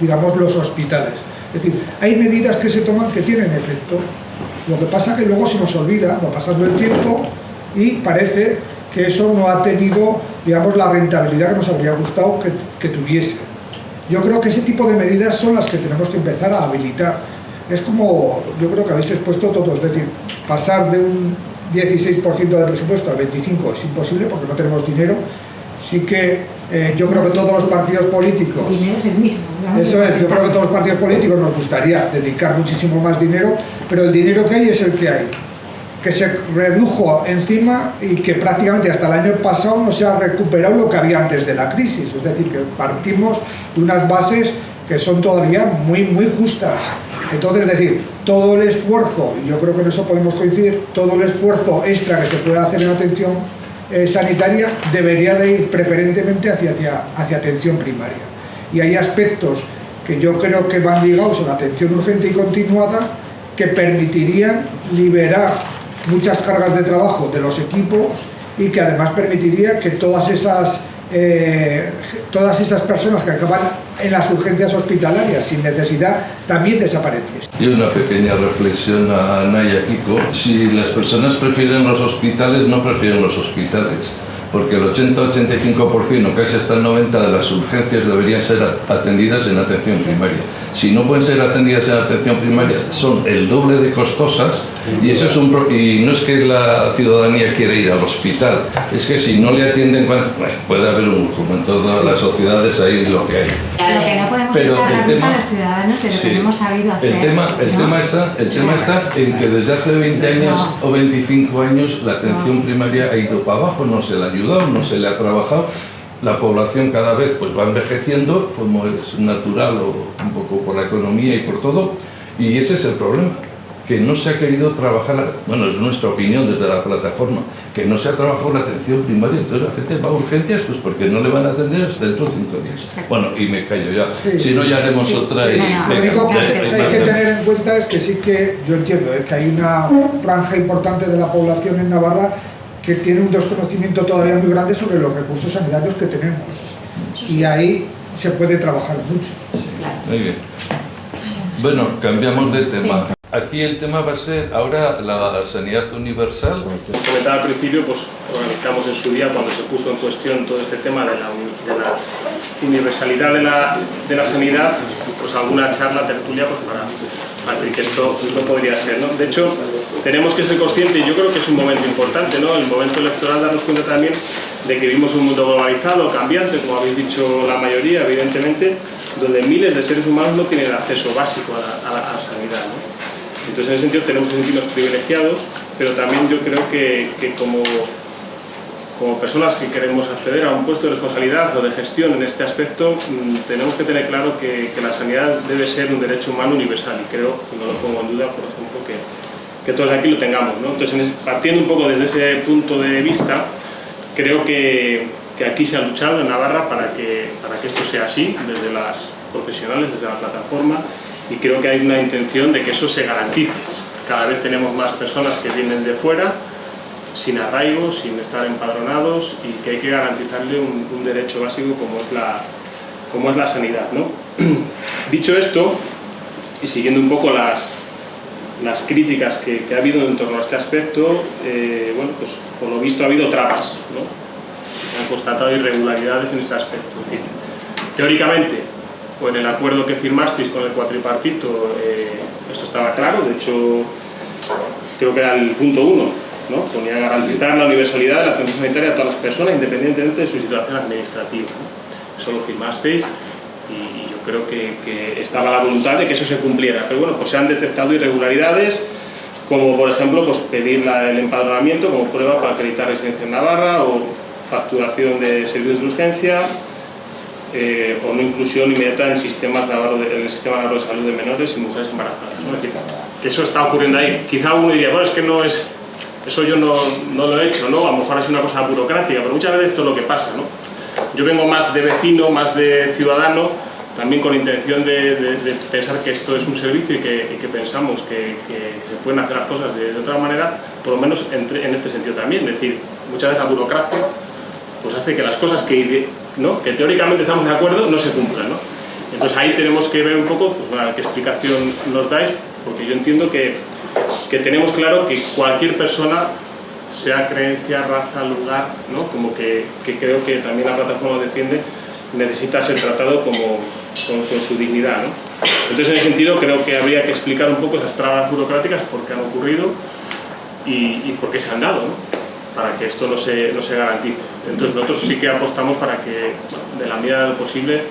digamos, los hospitales. Es decir, hay medidas que se toman que tienen efecto. Lo que pasa es que luego se nos olvida, va pasando el tiempo y parece que eso no ha tenido, digamos, la rentabilidad que nos habría gustado que tuviese. Yo creo que ese tipo de medidas son las que tenemos que empezar a habilitar. Es como, yo creo que habéis expuesto todos, es decir, pasar de un 16% del presupuesto al 25% es imposible porque no tenemos dinero. Sí que yo creo que todos los partidos políticos, El dinero es el mismo. eso es, yo creo que todos los partidos políticos nos gustaría dedicar muchísimo más dinero, pero el dinero que hay es el que hay, que se redujo encima y que prácticamente hasta el año pasado no se ha recuperado lo que había antes de la crisis. Es decir, que partimos de unas bases que son todavía muy justas. Entonces, es decir, todo el esfuerzo, y yo creo que en eso podemos coincidir, todo el esfuerzo extra que se puede hacer en atención sanitaria debería de ir preferentemente hacia atención primaria. Y hay aspectos que yo creo que van ligados a la atención urgente y continuada que permitirían liberar muchas cargas de trabajo de los equipos y que además permitiría que todas esas personas que acaban en las urgencias hospitalarias sin necesidad también desapareciesen. Y una pequeña reflexión a Ana y a Kiko. Si las personas prefieren los hospitales, no prefieren los hospitales, porque el 80-85%, casi hasta el 90% de las urgencias deberían ser atendidas en atención primaria. Si no pueden ser atendidas en atención primaria, son el doble de costosas, y eso es y no es que la ciudadanía quiera ir al hospital, es que si no le atienden, bueno, puede haber como en todas las sociedades ahí lo que hay. Lo que no podemos Pero echar la el culpa tema- a los ciudadanos de lo sí. que no hemos sabido hacer. El tema está en que desde hace 20 años o 25 años la atención primaria ha ido para abajo, no se le ha ayudado, no se le ha trabajado. La población cada vez pues va envejeciendo, como es natural o un poco por la economía y por todo, y ese es el problema, que no se ha querido trabajar, bueno, es nuestra opinión desde la plataforma, que no se ha trabajado la atención primaria, entonces la gente va a urgencias pues porque no le van a atender hasta dentro de 5 días. Bueno, y me callo ya, Sí. si no ya haremos Sí, otra sí, y... no, no. Lo único que hay hay más que temas. tener en cuenta es que sí que, yo entiendo, que hay una franja importante de la población en Navarra que tiene un desconocimiento todavía muy grande sobre los recursos sanitarios que tenemos. Y ahí se puede trabajar mucho. Muy bien. Bueno, cambiamos de tema. Aquí el tema va a ser ahora la sanidad universal. Como comentaba al principio, pues organizamos en su día, cuando se puso en cuestión todo este tema de la universalidad de la sanidad, pues alguna charla, tertulia, pues para decir que esto no podría ser, ¿no? De hecho, tenemos que ser conscientes, y yo creo que es un momento importante, ¿no? El momento electoral, darnos cuenta también de que vivimos un mundo globalizado, cambiante, como habéis dicho la mayoría, evidentemente, donde miles de seres humanos no tienen acceso básico a la sanidad, ¿no? Entonces, en ese sentido, tenemos que sentirnos privilegiados, pero también yo creo que como personas que queremos acceder a un puesto de responsabilidad o de gestión en este aspecto, tenemos que tener claro que la sanidad debe ser un derecho humano universal, y creo, y no lo pongo en duda, por ejemplo, que todos aquí lo tengamos, ¿no? Entonces, partiendo un poco desde ese punto de vista, creo que aquí se ha luchado en Navarra para que esto sea así, desde las profesionales, desde la plataforma, y creo que hay una intención de que eso se garantice. Cada vez tenemos más personas que vienen de fuera, sin arraigo, sin estar empadronados, y que hay que garantizarle un derecho básico como es la sanidad, ¿no? Dicho esto, y siguiendo un poco las críticas que ha habido en torno a este aspecto, bueno, pues por lo visto ha habido trabas, ¿no? Se han constatado irregularidades en este aspecto. Es decir, teóricamente, pues en el acuerdo que firmasteis con el cuatripartito, esto estaba claro, de hecho, creo que era el punto 1, ¿no? Ponía a garantizar la universalidad de la atención sanitaria a todas las personas, independientemente de su situación administrativa, ¿no? Eso lo firmasteis, y yo creo que estaba la voluntad de que eso se cumpliera. Pero bueno, pues se han detectado irregularidades, como por ejemplo pues pedir el empadronamiento como prueba para acreditar residencia en Navarra, o facturación de servicios de urgencia, o no inclusión inmediata en el sistema navarro de salud de menores y mujeres embarazadas, ¿no? Es decir, que eso está ocurriendo ahí. Quizá uno diría, bueno, es que no es, eso yo no lo he hecho, ¿no? A lo mejor es una cosa burocrática, pero muchas veces esto es lo que pasa, ¿no? Yo vengo más de vecino, más de ciudadano, también con la intención de pensar que esto es un servicio y que pensamos que se pueden hacer las cosas de otra manera, por lo menos en este sentido también. Es decir, muchas veces la burocracia pues hace que las cosas que teóricamente estamos de acuerdo no se cumplan, ¿no? Entonces ahí tenemos que ver un poco pues, bueno, qué explicación nos dais, porque yo entiendo que tenemos claro que cualquier persona, sea creencia, raza, lugar, ¿no? Como que creo que también la plataforma defiende, necesita ser tratado con su dignidad, ¿no? Entonces en ese sentido creo que habría que explicar un poco esas trabas burocráticas, por qué han ocurrido y por qué se han dado, ¿no? Para que esto no se garantice. Entonces nosotros sí que apostamos para que, bueno, de la medida de lo posible,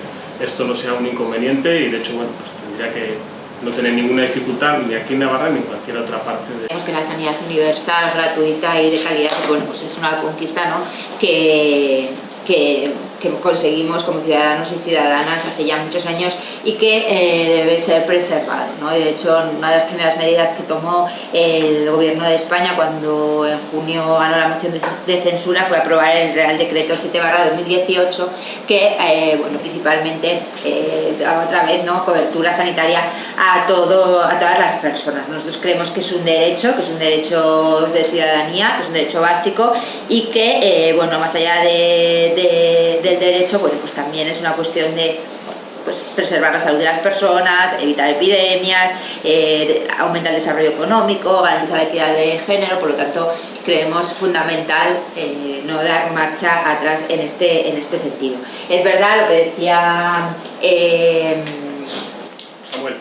esto no sea un inconveniente y de hecho, bueno, pues tendría que no tener ninguna dificultad ni aquí en Navarra ni en cualquier otra parte. Creemos que la sanidad universal, gratuita y de calidad, bueno, pues es una conquista, ¿no? que conseguimos como ciudadanos y ciudadanas hace ya muchos años y que debe ser preservado, ¿no? De hecho, una de las primeras medidas que tomó el Gobierno de España cuando en junio ganó la moción de censura fue aprobar el Real Decreto 7/2018 que, bueno, principalmente daba otra vez, ¿no?, cobertura sanitaria a todas las personas. Nosotros creemos que es un derecho de ciudadanía, que es un derecho básico y que, bueno, más allá del derecho, bueno, pues también es una cuestión de pues, preservar la salud de las personas, evitar epidemias, aumentar el desarrollo económico, garantizar la equidad de género. Por lo tanto, creemos fundamental no dar marcha atrás en este sentido. Es verdad lo que decía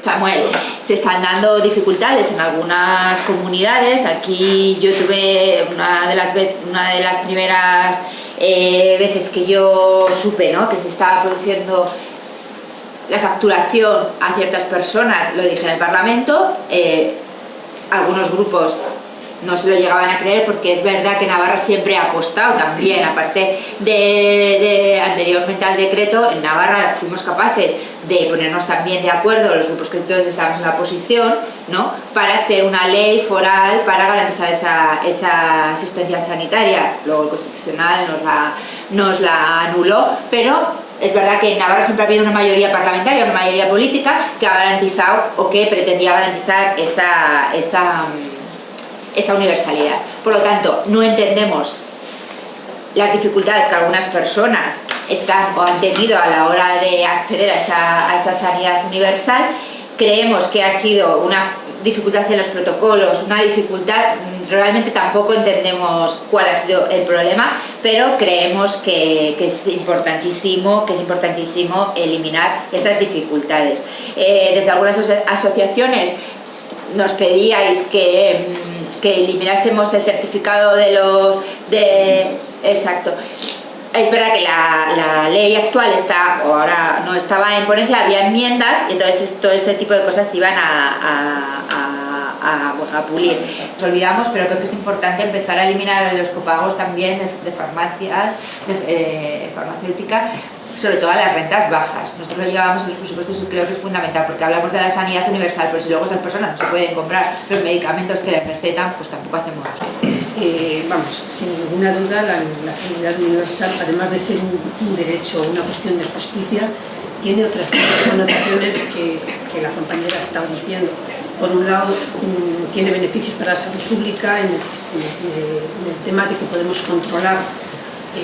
Samuel, se están dando dificultades en algunas comunidades. Aquí yo tuve una de las primeras veces que yo supe, ¿no?, que se estaba produciendo la facturación a ciertas personas, lo dije en el Parlamento, algunos grupos no se lo llegaban a creer porque es verdad que Navarra siempre ha apostado también, aparte de anteriormente al decreto, en Navarra fuimos capaces de ponernos también de acuerdo, los grupos que todos estábamos en la oposición, ¿no?, para hacer una ley foral para garantizar esa asistencia sanitaria. Luego el Constitucional nos la anuló, pero es verdad que en Navarra siempre ha habido una mayoría parlamentaria, una mayoría política que ha garantizado o que pretendía garantizar esa universalidad. Por lo tanto, no entendemos las dificultades que algunas personas están o han tenido a la hora de acceder a esa sanidad universal. Creemos que ha sido una dificultad en los protocolos, una dificultad, realmente tampoco entendemos cuál ha sido el problema, pero creemos que es importantísimo eliminar esas dificultades. Desde algunas asociaciones nos pedíais que eliminásemos el certificado Exacto. Es verdad que la ley actual ahora no estaba en ponencia, había enmiendas, y entonces todo ese tipo de cosas iban a pulir. Nos olvidamos, pero creo que es importante empezar a eliminar los copagos también de farmacias, farmacéutica, sobre todo a las rentas bajas. Nosotros lo llevamos en los presupuestos y creo que es fundamental, porque hablamos de la sanidad universal, pero si luego esas personas no se pueden comprar los medicamentos que les recetan, pues tampoco hacemos vamos, sin ninguna duda, la sanidad universal, además de ser un derecho, una cuestión de justicia, tiene otras connotaciones que la compañera estaba diciendo. Por un lado, tiene beneficios para la salud pública en el tema de que podemos controlar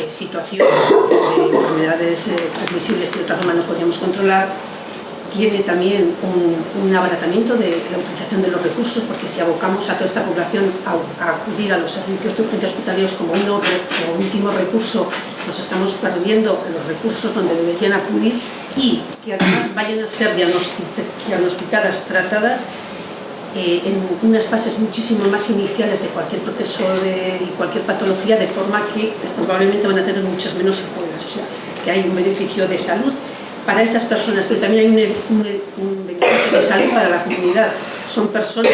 situaciones de enfermedades transmisibles que de otra forma no podíamos controlar. Tiene también un abaratamiento de la utilización de los recursos, porque si abocamos a toda esta población a acudir a los servicios de urgencia hospitalarios como último recurso, nos estamos perdiendo los recursos donde deberían acudir y que además vayan a ser diagnosticadas, tratadas en unas fases muchísimo más iniciales de cualquier proceso y cualquier patología, de forma que probablemente van a tener muchas menos secuelas. O sea, que hay un beneficio de salud para esas personas, pero también hay un beneficio de salud para la comunidad. Son personas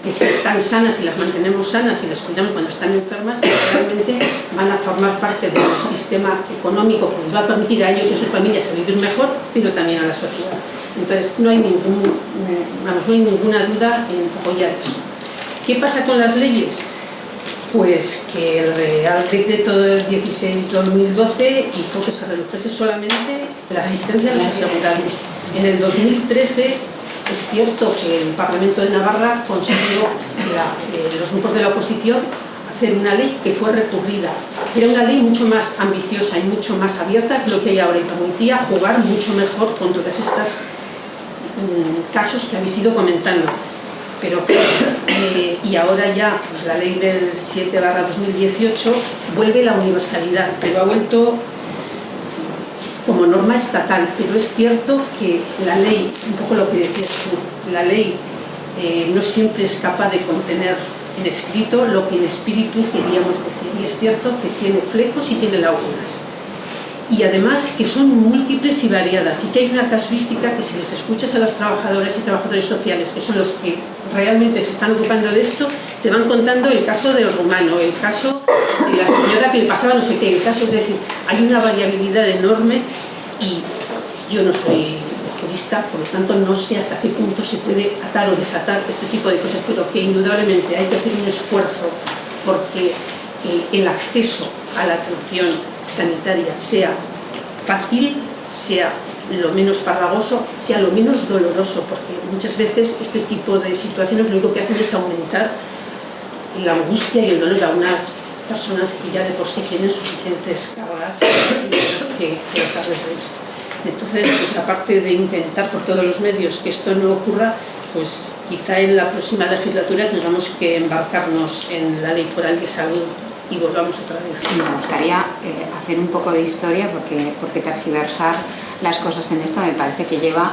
que si están sanas y las mantenemos sanas y las cuidamos cuando están enfermas, realmente van a formar parte del sistema económico que les va a permitir a ellos y a sus familias a vivir mejor, pero también a la sociedad. Entonces no hay ninguna duda en apoyar eso. ¿Qué pasa con las leyes? pues que el Real Decreto del 16/2012 hizo que se redujese solamente la asistencia a los asegurados. En el 2013 es cierto que el Parlamento de Navarra consiguió, los grupos de la oposición, hacer una ley que fue recurrida. Era una ley mucho más ambiciosa y mucho más abierta que lo que hay ahora y permitía jugar mucho mejor con todos estos casos que habéis ido comentando. Pero y ahora ya pues, la ley del 7/2018 vuelve la universalidad, pero ha vuelto como norma estatal. Pero es cierto que la ley, un poco lo que decías tú, la ley no siempre es capaz de contener en escrito lo que en espíritu queríamos decir. Y es cierto que tiene flecos y tiene lagunas. Y además que son múltiples y variadas, y que hay una casuística que si les escuchas a las trabajadoras y trabajadores sociales, que son los que realmente se están ocupando de esto, te van contando el caso del rumano, el caso de la señora que le pasaba no sé qué, el caso, es decir, hay una variabilidad enorme y yo no soy jurista, por lo tanto no sé hasta qué punto se puede atar o desatar este tipo de cosas, pero que indudablemente hay que hacer un esfuerzo porque el acceso a la atención sanitaria sea fácil, sea lo menos farragoso, sea lo menos doloroso, porque muchas veces este tipo de situaciones lo único que hacen es aumentar la angustia y el dolor a unas personas que ya de por sí tienen suficientes cargas que tratarles de esto. Entonces, pues aparte de intentar por todos los medios que esto no ocurra, pues quizá en la próxima legislatura tengamos que embarcarnos en la Ley Foral de Salud y volvamos otra vez. Me gustaría hacer un poco de historia porque tergiversar las cosas en esto me parece que lleva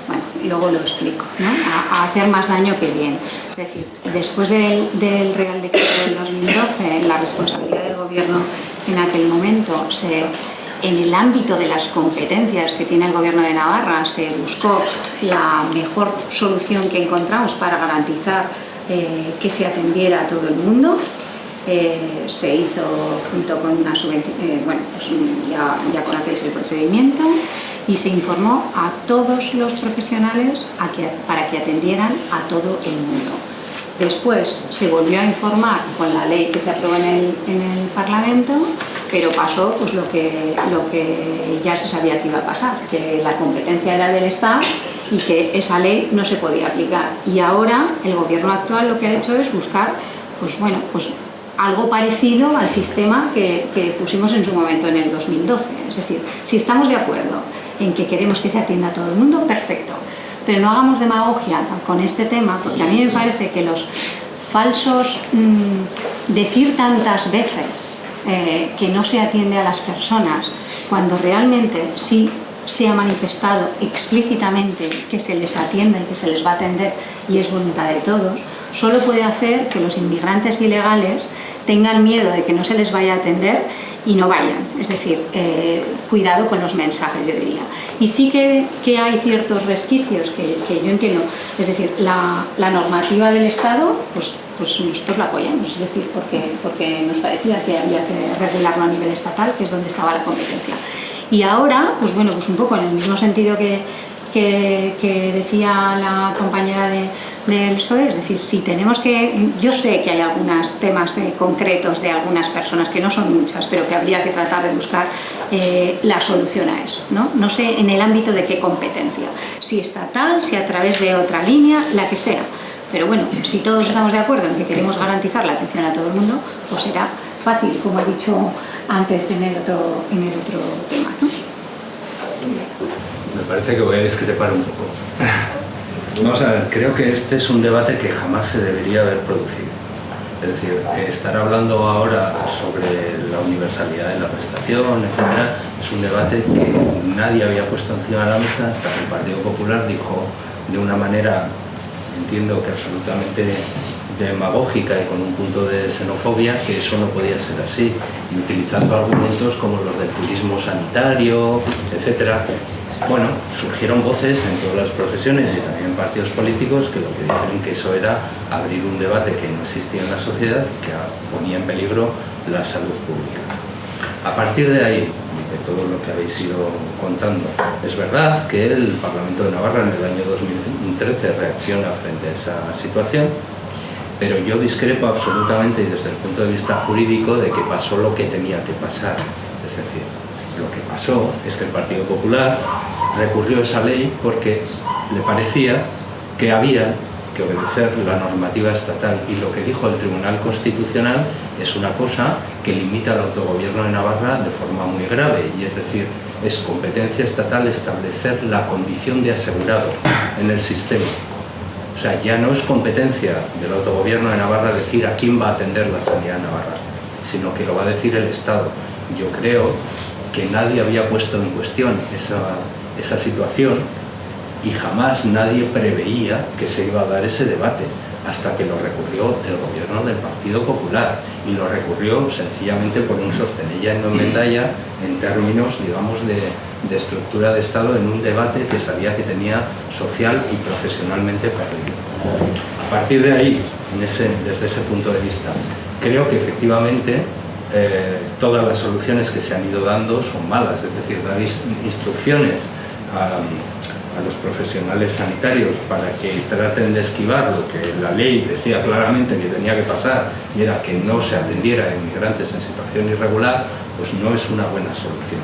bueno, luego lo explico, ¿no? A hacer más daño que bien. Es decir, después del Real Decreto del 2012, la responsabilidad del Gobierno en aquel momento en el ámbito de las competencias que tiene el Gobierno de Navarra se buscó la mejor solución que encontramos para garantizar que se atendiera a todo el mundo. Se hizo junto con una subvención, bueno, pues ya conocéis el procedimiento, y se informó a todos los profesionales para que atendieran a todo el mundo. Después se volvió a informar con la ley que se aprobó en el Parlamento, pero pasó pues lo que ya se sabía que iba a pasar, que la competencia era del Estado y que esa ley no se podía aplicar. Y ahora el Gobierno actual lo que ha hecho es buscar pues, bueno, pues algo parecido al sistema que pusimos en su momento en el 2012. Es decir, si estamos de acuerdo en que queremos que se atienda a todo el mundo, perfecto. Pero no hagamos demagogia con este tema, porque a mí me parece que los falsos decir tantas veces que no se atiende a las personas, cuando realmente sí se ha manifestado explícitamente que se les atienda y que se les va a atender y es voluntad de todos, solo puede hacer que los inmigrantes ilegales tengan miedo de que no se les vaya a atender y no vayan. Es decir, cuidado con los mensajes, yo diría. Y sí que hay ciertos resquicios que yo entiendo. Es decir, la normativa del Estado, pues nosotros la apoyamos, es decir, porque nos parecía que había que regularlo a nivel estatal, que es donde estaba la competencia. Y ahora, pues bueno, pues un poco en el mismo sentido que decía la compañera del PSOE, es decir, si tenemos que... Yo sé que hay algunos temas concretos de algunas personas, que no son muchas, pero que habría que tratar de buscar la solución a eso, ¿no? No sé en el ámbito de qué competencia, si estatal, si a través de otra línea, la que sea. Pero bueno, si todos estamos de acuerdo en que queremos garantizar la atención a todo el mundo, pues será fácil, como he dicho antes en el otro tema, ¿no? Me parece que voy a discrepar un poco. Vamos a ver, creo que este es un debate que jamás se debería haber producido. Es decir, estar hablando ahora sobre la universalidad de la prestación, etc., es un debate que nadie había puesto encima de la mesa hasta que el Partido Popular dijo de una manera, entiendo que absolutamente demagógica y con un punto de xenofobia, que eso no podía ser así, y utilizando argumentos como los del turismo sanitario, etc. Bueno, surgieron voces en todas las profesiones y también en partidos políticos que lo que dijeron que eso era abrir un debate que no existía en la sociedad, que ponía en peligro la salud pública. A partir de ahí, de todo lo que habéis ido contando, es verdad que el Parlamento de Navarra en el año 2013 reacciona frente a esa situación, pero yo discrepo absolutamente y desde el punto de vista jurídico de que pasó lo que tenía que pasar. Es decir, lo que pasó es que el Partido Popular recurrió a esa ley porque le parecía que había que obedecer la normativa estatal, y lo que dijo el Tribunal Constitucional es una cosa que limita el autogobierno de Navarra de forma muy grave, y es decir, es competencia estatal establecer la condición de asegurado en el sistema. O sea, ya no es competencia del autogobierno de Navarra decir a quién va a atender la sanidad en Navarra, sino que lo va a decir el Estado. Yo creo que nadie había puesto en cuestión esa situación, y jamás nadie preveía que se iba a dar ese debate, hasta que lo recurrió el gobierno del Partido Popular, y lo recurrió sencillamente por un sostenella y no enmendalla en términos, digamos, de estructura de Estado, en un debate que sabía que tenía social y profesionalmente perdido. A partir de ahí, desde ese punto de vista, creo que efectivamente todas las soluciones que se han ido dando son malas, es decir, dar instrucciones a los profesionales sanitarios para que traten de esquivar lo que la ley decía claramente que tenía que pasar, y era que no se atendiera a inmigrantes en situación irregular, pues no es una buena solución.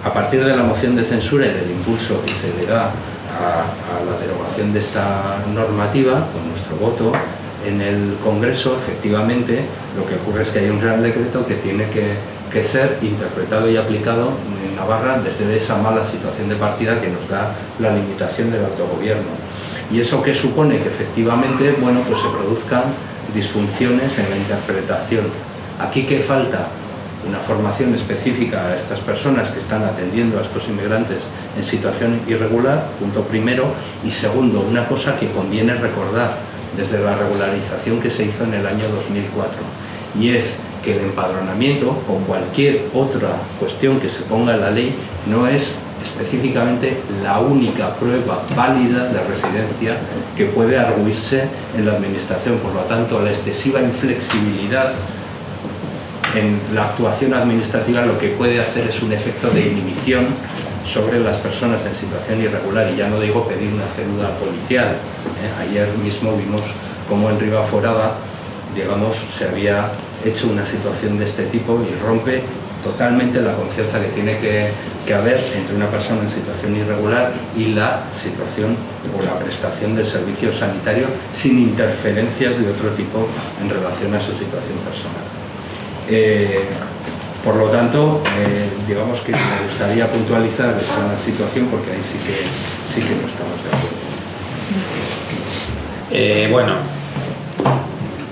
A partir de la moción de censura y del impulso que se le da a la derogación de esta normativa, con nuestro voto en el Congreso, efectivamente, lo que ocurre es que hay un Real Decreto que tiene que ser interpretado y aplicado en Navarra desde esa mala situación de partida que nos da la limitación del autogobierno. ¿Y eso qué supone? Que efectivamente, bueno, pues se produzcan disfunciones en la interpretación. Aquí, ¿qué falta? Una formación específica a estas personas que están atendiendo a estos inmigrantes en situación irregular, punto primero, y segundo, una cosa que conviene recordar desde la regularización que se hizo en el año 2004, y es que el empadronamiento o cualquier otra cuestión que se ponga en la ley no es específicamente la única prueba válida de residencia que puede arguirse en la administración. Por lo tanto, la excesiva inflexibilidad en la actuación administrativa lo que puede hacer es un efecto de inhibición sobre las personas en situación irregular, y ya no digo pedir una cédula policial. Ayer mismo vimos cómo en Ribaforada, digamos, se había hecho una situación de este tipo, y rompe totalmente la confianza que tiene que haber entre una persona en situación irregular y la situación o la prestación del servicio sanitario sin interferencias de otro tipo en relación a su situación personal. Por lo tanto, digamos que me gustaría puntualizar esa situación, porque ahí sí que no estamos de acuerdo. Bueno,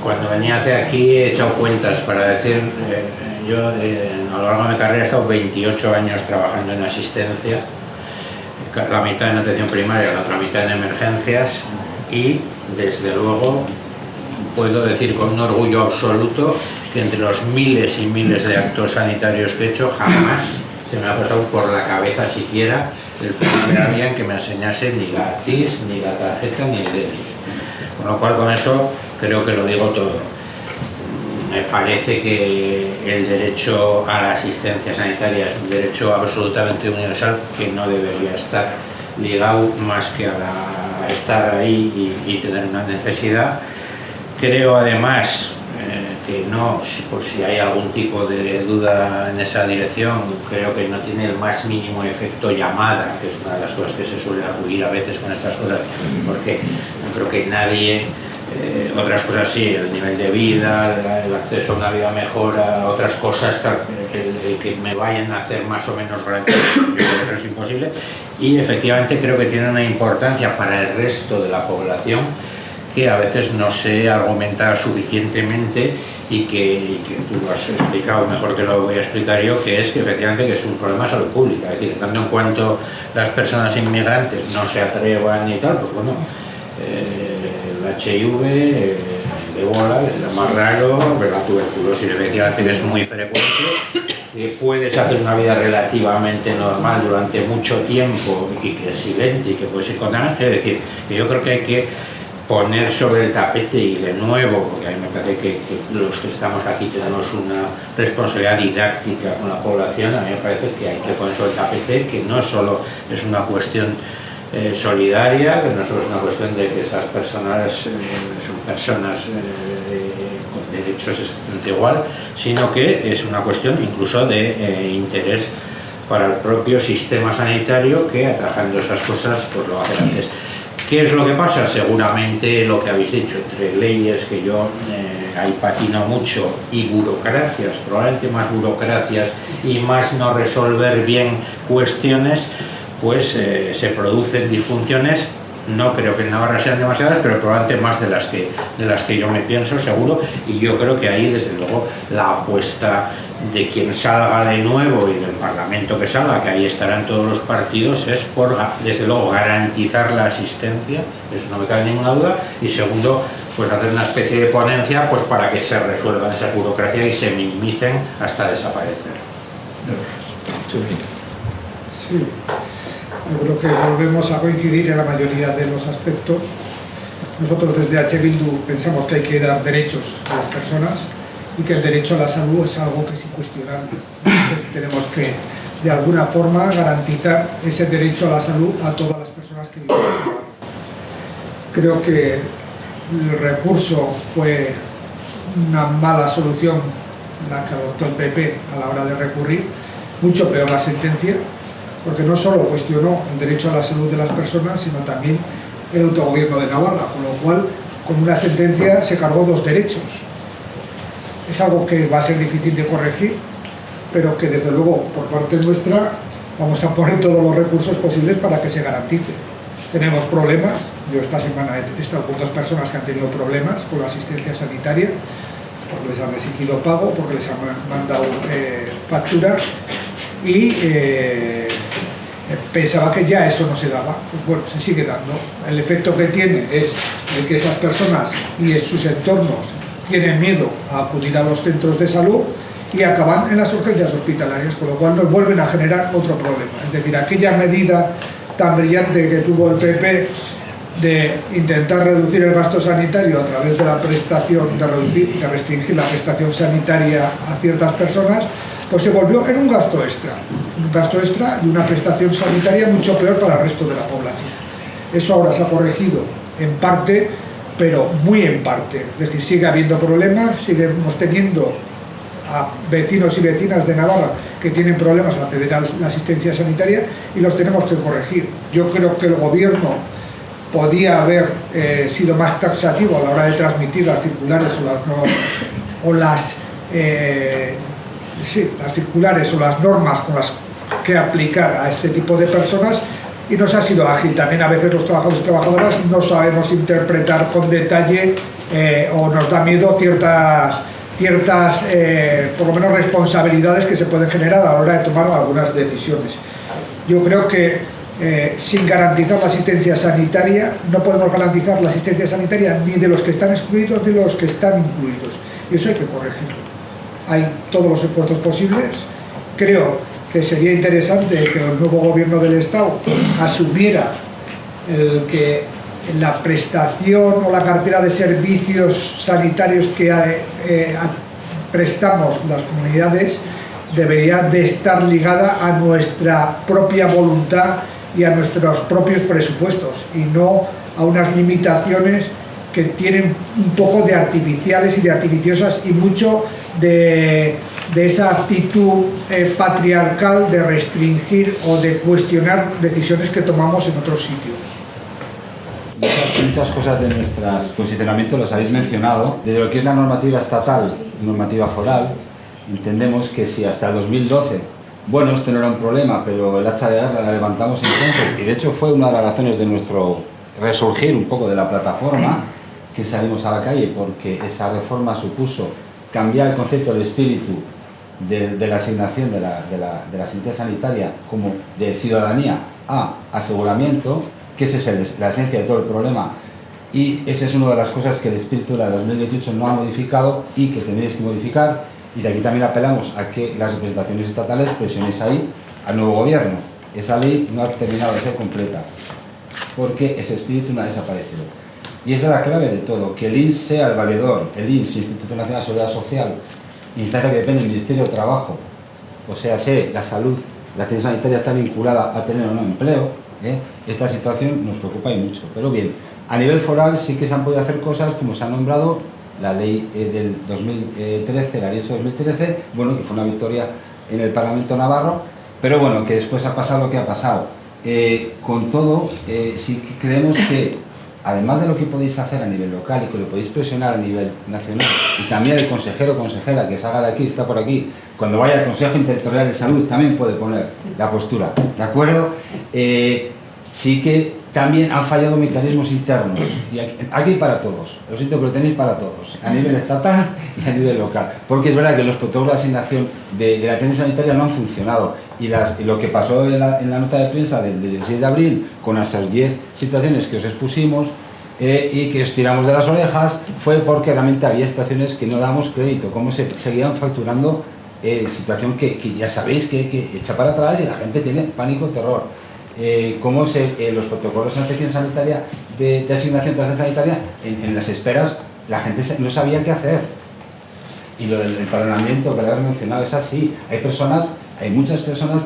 cuando venía hacia aquí he echado cuentas para decir, yo a lo largo de mi carrera he estado 28 años trabajando en asistencia, la mitad en atención primaria, la otra mitad en emergencias, y desde luego puedo decir con un orgullo absoluto que entre los miles y miles de actos sanitarios que he hecho, jamás se me ha pasado por la cabeza siquiera el primer alguien que me enseñase ni la TIS, ni la tarjeta, ni el DNI. Con lo cual, con eso creo que lo digo todo. Me parece que el derecho a la asistencia sanitaria es un derecho absolutamente universal que no debería estar ligado más que a estar ahí y tener una necesidad. Creo además que no, por si hay algún tipo de duda en esa dirección, creo que no tiene el más mínimo efecto llamada, que es una de las cosas que se suele acudir a veces con estas cosas, porque no creo que nadie, otras cosas sí, el nivel de vida, el acceso a una vida mejor, a otras cosas, el que me vayan a hacer más o menos grande, yo creo que eso es imposible, y efectivamente creo que tiene una importancia para el resto de la población que a veces no se argumenta suficientemente, y que tú has explicado mejor que lo voy a explicar yo, que es que efectivamente que es un problema de salud pública. Es decir, tanto en cuanto las personas inmigrantes no se atrevan y tal, pues bueno, el HIV, el ébola, es lo más raro, pero la tuberculosis efectivamente que es muy frecuente, que puedes hacer una vida relativamente normal durante mucho tiempo y que es silente y que puedes ir contaminando. Es decir, que yo creo que hay que poner sobre el tapete, y de nuevo, porque a mí me parece que los que estamos aquí tenemos una responsabilidad didáctica con la población, a mí me parece que hay que poner sobre el tapete que no solo es una cuestión solidaria, que no solo es una cuestión de que esas personas son personas con derechos exactamente igual, sino que es una cuestión incluso de interés para el propio sistema sanitario, que atajando esas cosas pues lo hace antes. ¿Qué es lo que pasa? Seguramente lo que habéis dicho, entre leyes, que yo ahí patino mucho, y burocracias, probablemente más burocracias y más no resolver bien cuestiones, pues se producen disfunciones. No creo que en Navarra sean demasiadas, pero probablemente más de las que yo me pienso, seguro, y yo creo que ahí, desde luego, la apuesta de quien salga de nuevo y del Parlamento que salga, que ahí estarán todos los partidos, es por, desde luego, garantizar la asistencia, eso no me cabe ninguna duda, y segundo, pues hacer una especie de ponencia pues para que se resuelvan esas burocracias y se minimicen hasta desaparecer. Sí. Yo creo que volvemos a coincidir en la mayoría de los aspectos. Nosotros desde H. Bildu pensamos que hay que dar derechos a las personas y que el derecho a la salud es algo que es incuestionable. Entonces tenemos que, de alguna forma, garantizar ese derecho a la salud a todas las personas que viven en el lugar. Creo que el recurso fue una mala solución la que adoptó el PP a la hora de recurrir, mucho peor la sentencia, porque no solo cuestionó el derecho a la salud de las personas, sino también el autogobierno de Navarra, con lo cual, con una sentencia se cargó dos derechos. Es algo que va a ser difícil de corregir, pero que desde luego por parte nuestra vamos a poner todos los recursos posibles para que se garantice. Tenemos problemas, yo esta semana he estado con dos personas que han tenido problemas con la asistencia sanitaria, porque les han exigido pago, porque les han mandado factura, y pensaba que ya eso no se daba. Pues bueno, se sigue dando. El efecto que tiene es el que esas personas y en sus entornos tienen miedo a acudir a los centros de salud y acaban en las urgencias hospitalarias, con lo cual nos vuelven a generar otro problema. Es decir, aquella medida tan brillante que tuvo el PP de intentar reducir el gasto sanitario a través de la prestación, de restringir la prestación sanitaria a ciertas personas, pues se volvió en un gasto extra y una prestación sanitaria mucho peor para el resto de la población. Eso ahora se ha corregido en parte, pero muy en parte. Es decir, sigue habiendo problemas, seguimos teniendo a vecinos y vecinas de Navarra que tienen problemas al acceder a la asistencia sanitaria y los tenemos que corregir. Yo creo que el gobierno podía haber sido más taxativo a la hora de transmitir las circulares las circulares o las normas con las que aplicar a este tipo de personas, y nos ha sido ágil. También a veces los trabajadores y trabajadoras no sabemos interpretar con detalle o nos da miedo ciertas por lo menos responsabilidades que se pueden generar a la hora de tomar algunas decisiones. Yo creo que sin garantizar la asistencia sanitaria no podemos garantizar la asistencia sanitaria ni de los que están excluidos ni de los que están incluidos, y eso hay que corregirlo. Hay todos los esfuerzos posibles. Creo que sería interesante que el nuevo gobierno del Estado asumiera que la prestación o la cartera de servicios sanitarios que prestamos las comunidades debería de estar ligada a nuestra propia voluntad y a nuestros propios presupuestos, y no a unas limitaciones que tienen un poco de artificiales y de artificiosas, y mucho de esa actitud patriarcal de restringir o de cuestionar decisiones que tomamos en otros sitios. Muchas cosas de nuestros posicionamientos los habéis mencionado. Desde lo que es la normativa estatal y normativa foral, entendemos que si hasta el 2012, bueno, esto no era un problema, pero el hacha de guerra la levantamos entonces, y de hecho fue una de las razones de nuestro resurgir un poco de la plataforma, que salimos a la calle, porque esa reforma supuso cambiar el concepto del espíritu de la asignación de la asistencia sanitaria como de ciudadanía a aseguramiento, que esa es la esencia de todo el problema, y esa es una de las cosas que el espíritu de la 2018 no ha modificado y que tendréis que modificar, y de aquí también apelamos a que las representaciones estatales presionéis ahí al nuevo gobierno. Esa ley no ha terminado de ser completa, porque ese espíritu no ha desaparecido. Y esa es la clave de todo, que el INS sea el valedor, el INS, Instituto Nacional de Seguridad Social, instancia que depende del Ministerio de Trabajo, o sea, la salud, la atención sanitaria está vinculada a tener o no empleo, Esta situación nos preocupa y mucho, pero bien, a nivel foral sí que se han podido hacer cosas como se ha nombrado la ley del 2013, la ley 8-2013, bueno, que fue una victoria en el Parlamento Navarro, pero bueno, que después ha pasado lo que ha pasado. Con todo, sí que creemos que, además de lo que podéis hacer a nivel local y que lo podéis presionar a nivel nacional, y también el consejero o consejera que salga de aquí, está por aquí, cuando vaya al Consejo Interterritorial de Salud también puede poner la postura, ¿de acuerdo? Sí que también han fallado mecanismos internos, y aquí para todos, lo siento, pero tenéis para todos, a nivel estatal y a nivel local, porque es verdad que los protocolos de asignación de la atención sanitaria no han funcionado, y lo que pasó en la nota de prensa del 16 de abril, con esas 10 situaciones que os expusimos, y que os tiramos de las orejas, fue porque realmente había situaciones que no damos crédito, cómo se seguían facturando, situación que ya sabéis que echa para atrás y la gente tiene pánico, terror. Cómo los protocolos de atención sanitaria, de asignación de atención sanitaria, en las esperas, la gente no sabía qué hacer. Y lo del empadronamiento que le habéis mencionado es así. Hay muchas personas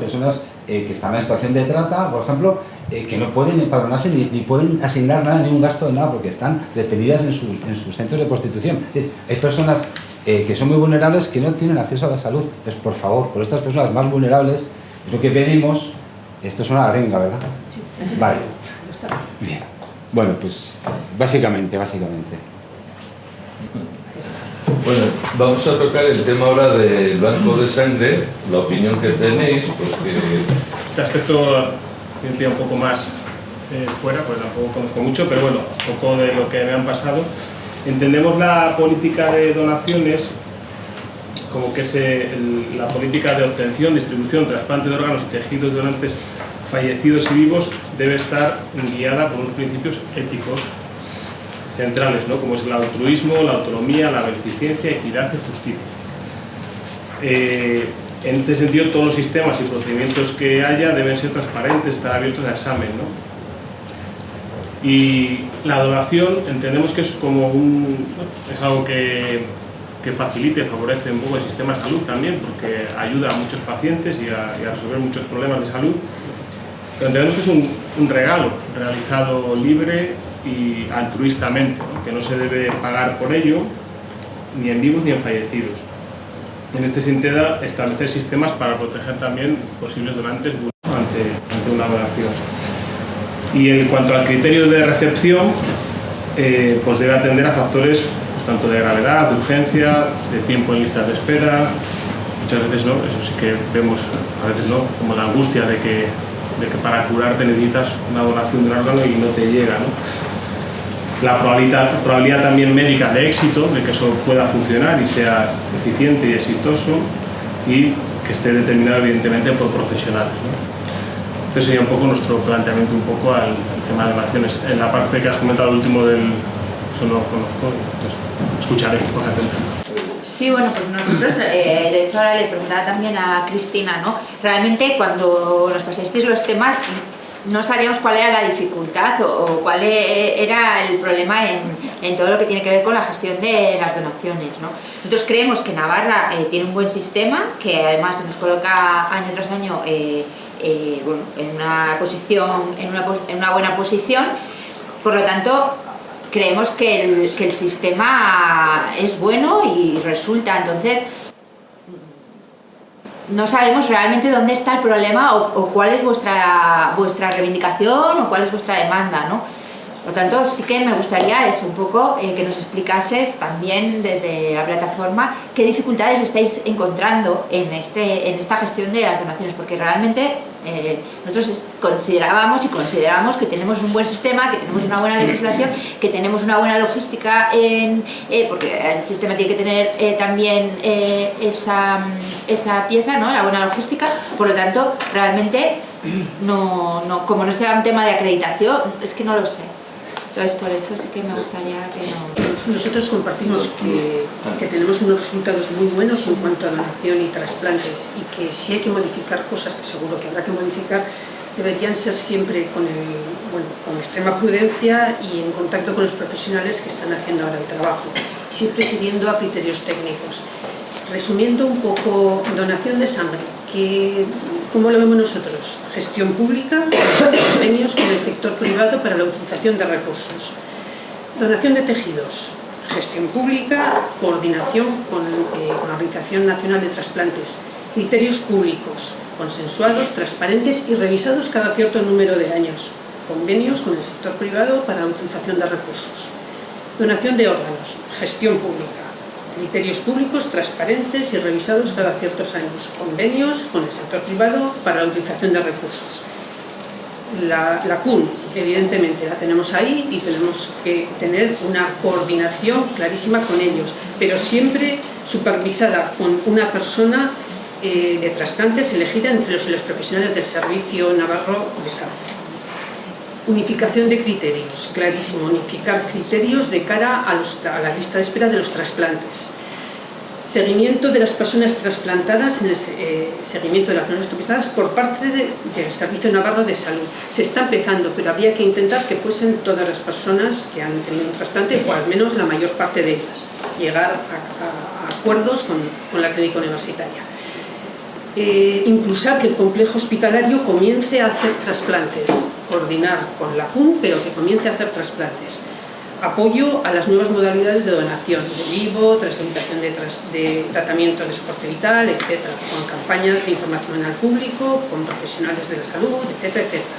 que están en situación de trata, por ejemplo, que no pueden empadronarse ni pueden asignar nada, ni un gasto de nada, porque están retenidas en sus centros de prostitución. Es decir, hay personas que son muy vulnerables que no tienen acceso a la salud. Entonces, por favor, por estas personas más vulnerables, es lo que pedimos. Esto es una arenga, ¿verdad? Sí. Vale. Bien. Bueno, pues básicamente. Bueno, vamos a tocar el tema ahora del banco de sangre, la opinión que tenéis, porque... Este aspecto me pilla un poco más fuera, pues tampoco conozco mucho, pero bueno, un poco de lo que me han pasado. Entendemos la política de donaciones como que es la política de obtención, distribución, trasplante de órganos y tejidos de donantes fallecidos y vivos debe estar guiada por unos principios éticos centrales, ¿no? Como es el altruismo, la autonomía, la beneficencia, equidad y justicia. En este sentido, todos los sistemas y procedimientos que haya deben ser transparentes, estar abiertos a examen, ¿no? Y la donación entendemos que es como es algo que facilite, favorece un poco el sistema de salud también, porque ayuda a muchos pacientes y a resolver muchos problemas de salud. Pero entendemos que es un regalo realizado libre y altruistamente, ¿no? Que no se debe pagar por ello, ni en vivos ni en fallecidos. En este sentido, establecer sistemas para proteger también posibles donantes ante una donación. Y en cuanto al criterio de recepción, pues debe atender a factores tanto de gravedad, de urgencia, de tiempo en listas de espera. Muchas veces no, eso sí que vemos, a veces no, como la angustia de que para curarte necesitas una donación de un órgano y no te llega, ¿no? La probabilidad también médica de éxito, de que eso pueda funcionar y sea eficiente y exitoso, y que esté determinado evidentemente por profesionales, ¿no? Este sería un poco nuestro planteamiento un poco al tema de donaciones. En la parte que has comentado, el último eso no lo conozco, entonces escucharé por atento. Sí, bueno, pues nosotros, de hecho ahora le preguntaba también a Cristina, ¿no? Realmente cuando nos pasasteis los temas no sabíamos cuál era la dificultad o cuál era el problema en todo lo que tiene que ver con la gestión de las donaciones, ¿no? Nosotros creemos que Navarra tiene un buen sistema, que además se nos coloca año tras año bueno, en una buena posición. Por lo tanto, creemos que el sistema es bueno y resulta. Entonces, no sabemos realmente dónde está el problema o cuál es vuestra reivindicación o cuál es vuestra demanda, ¿no? Por lo tanto, sí que me gustaría un poco que nos explicases también desde la plataforma qué dificultades estáis encontrando en esta gestión de las donaciones, porque realmente nosotros consideramos que tenemos un buen sistema, que tenemos una buena legislación, que tenemos una buena logística, porque el sistema tiene que tener también esa pieza, ¿no? La buena logística. Por lo tanto, realmente, como no sea un tema de acreditación, es que no lo sé. Entonces, por eso sí que me gustaría que no... Nosotros compartimos que tenemos unos resultados muy buenos en cuanto a donación y trasplantes, y que si hay que modificar cosas, que seguro que habrá que modificar, deberían ser siempre con extrema prudencia y en contacto con los profesionales que están haciendo ahora el trabajo, siempre siguiendo a criterios técnicos. Resumiendo un poco, donación de sangre, ¿Cómo lo vemos nosotros? Gestión pública, convenios con el sector privado para la utilización de recursos. Donación de tejidos, gestión pública, coordinación con la Organización Nacional de Trasplantes. Criterios públicos, consensuados, transparentes y revisados cada cierto número de años. Convenios con el sector privado para la utilización de recursos. Donación de órganos, gestión pública. Criterios públicos, transparentes y revisados cada ciertos años. Convenios con el sector privado para la utilización de recursos. La CUN, evidentemente, la tenemos ahí y tenemos que tener una coordinación clarísima con ellos, pero siempre supervisada con una persona de trasplantes elegida entre los profesionales del Servicio Navarro de Salud. Unificación de criterios, clarísimo, unificar criterios de cara a la lista de espera de los trasplantes. Seguimiento de las personas trasplantadas, seguimiento de las personas trasplantadas por parte del Servicio Navarro de Salud. Se está empezando, pero habría que intentar que fuesen todas las personas que han tenido un trasplante, o al menos la mayor parte de ellas. Llegar a acuerdos con la clínica universitaria. Impulsar que el complejo hospitalario comience a hacer trasplantes. Coordinar con la CUN, pero que comience a hacer trasplantes. Apoyo a las nuevas modalidades de donación, de vivo, translimitación de tratamiento de soporte vital, etc., con campañas de información al público, con profesionales de la salud, etcétera, etcétera.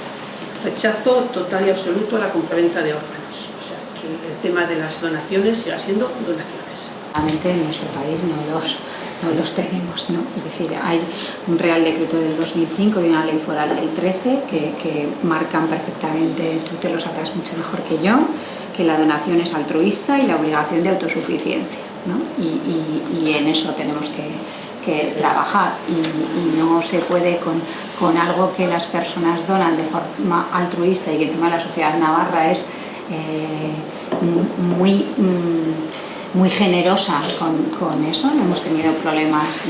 Rechazo total y absoluto a la compraventa de órganos, o sea, que el tema de las donaciones siga siendo donaciones. Realmente en nuestro país no los tenemos, ¿no? Es decir, hay un Real Decreto del 2005 y una Ley Foral del 13 que marcan perfectamente, tú te lo sabrás mucho mejor que yo, que la donación es altruista y la obligación de autosuficiencia, ¿no? Y en eso tenemos que trabajar y no se puede con algo que las personas donan de forma altruista y que encima la sociedad navarra es muy generosa con eso, no hemos tenido problemas,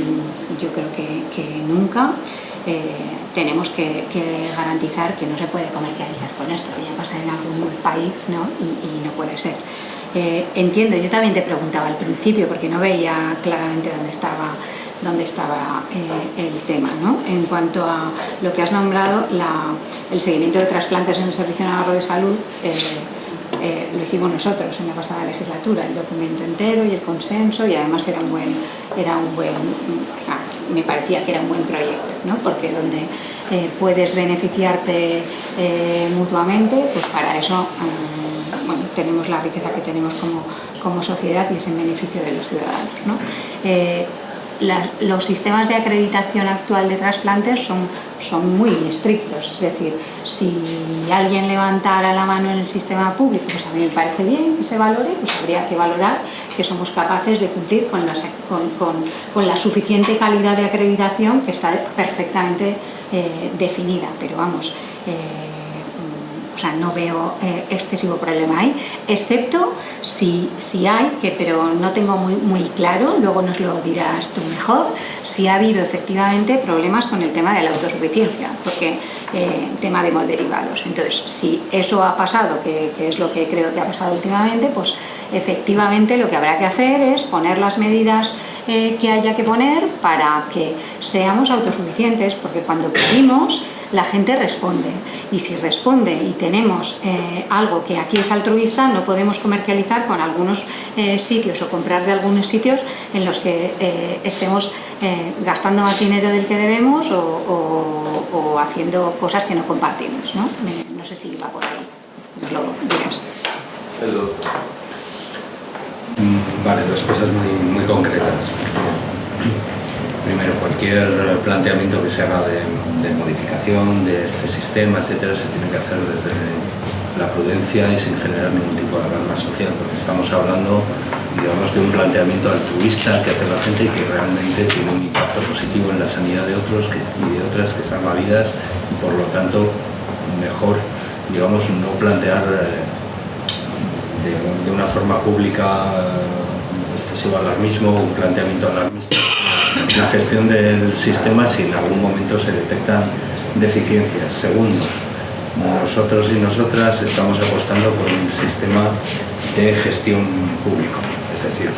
yo creo que nunca. Tenemos que garantizar que no se puede comercializar con esto, ya pasa en algún país, ¿no? Y no puede ser. Entiendo, yo también te preguntaba al principio porque no veía claramente dónde estaba el tema, ¿no? En cuanto a lo que has nombrado, el seguimiento de trasplantes en el Servicio Navarro de Salud, lo hicimos nosotros en la pasada legislatura, el documento entero y el consenso, y además me parecía que era un buen proyecto, ¿no? Porque donde puedes beneficiarte mutuamente, pues para eso bueno, tenemos la riqueza que tenemos como sociedad y es en beneficio de los ciudadanos, ¿no? Los sistemas de acreditación actual de trasplantes son muy estrictos, es decir, si alguien levantara la mano en el sistema público, pues a mí me parece bien que se valore, pues habría que valorar que somos capaces de cumplir con la suficiente calidad de acreditación que está perfectamente definida, pero vamos, o sea, no veo excesivo problema ahí, excepto si hay, pero no tengo muy claro, luego nos lo dirás tú mejor, si ha habido efectivamente problemas con el tema de la autosuficiencia, porque tema de hemoderivados. Entonces, si eso ha pasado, que es lo que creo que ha pasado últimamente, pues efectivamente lo que habrá que hacer es poner las medidas que haya que poner para que seamos autosuficientes, porque cuando pedimos la gente responde, y si responde y tenemos algo que aquí es altruista, no podemos comercializar con algunos sitios o comprar de algunos sitios en los que estemos gastando más dinero del que debemos o haciendo cosas que no compartimos, ¿no? No sé si va por ahí, nos lo dirás. Vale, dos cosas muy concretas. Primero, cualquier planteamiento que se haga de modificación de este sistema, etcétera, se tiene que hacer desde la prudencia y sin generar ningún tipo de alarma social, porque estamos hablando, digamos, de un planteamiento altruista que hace la gente y que realmente tiene un impacto positivo en la sanidad de otros y de otras que salva vidas, y por lo tanto, mejor, digamos, no plantear de una forma pública excesivo alarmismo, un planteamiento alarmista, la gestión del sistema si en algún momento se detectan deficiencias. Segundo, nosotros y nosotras estamos apostando por un sistema de gestión público. Es decir,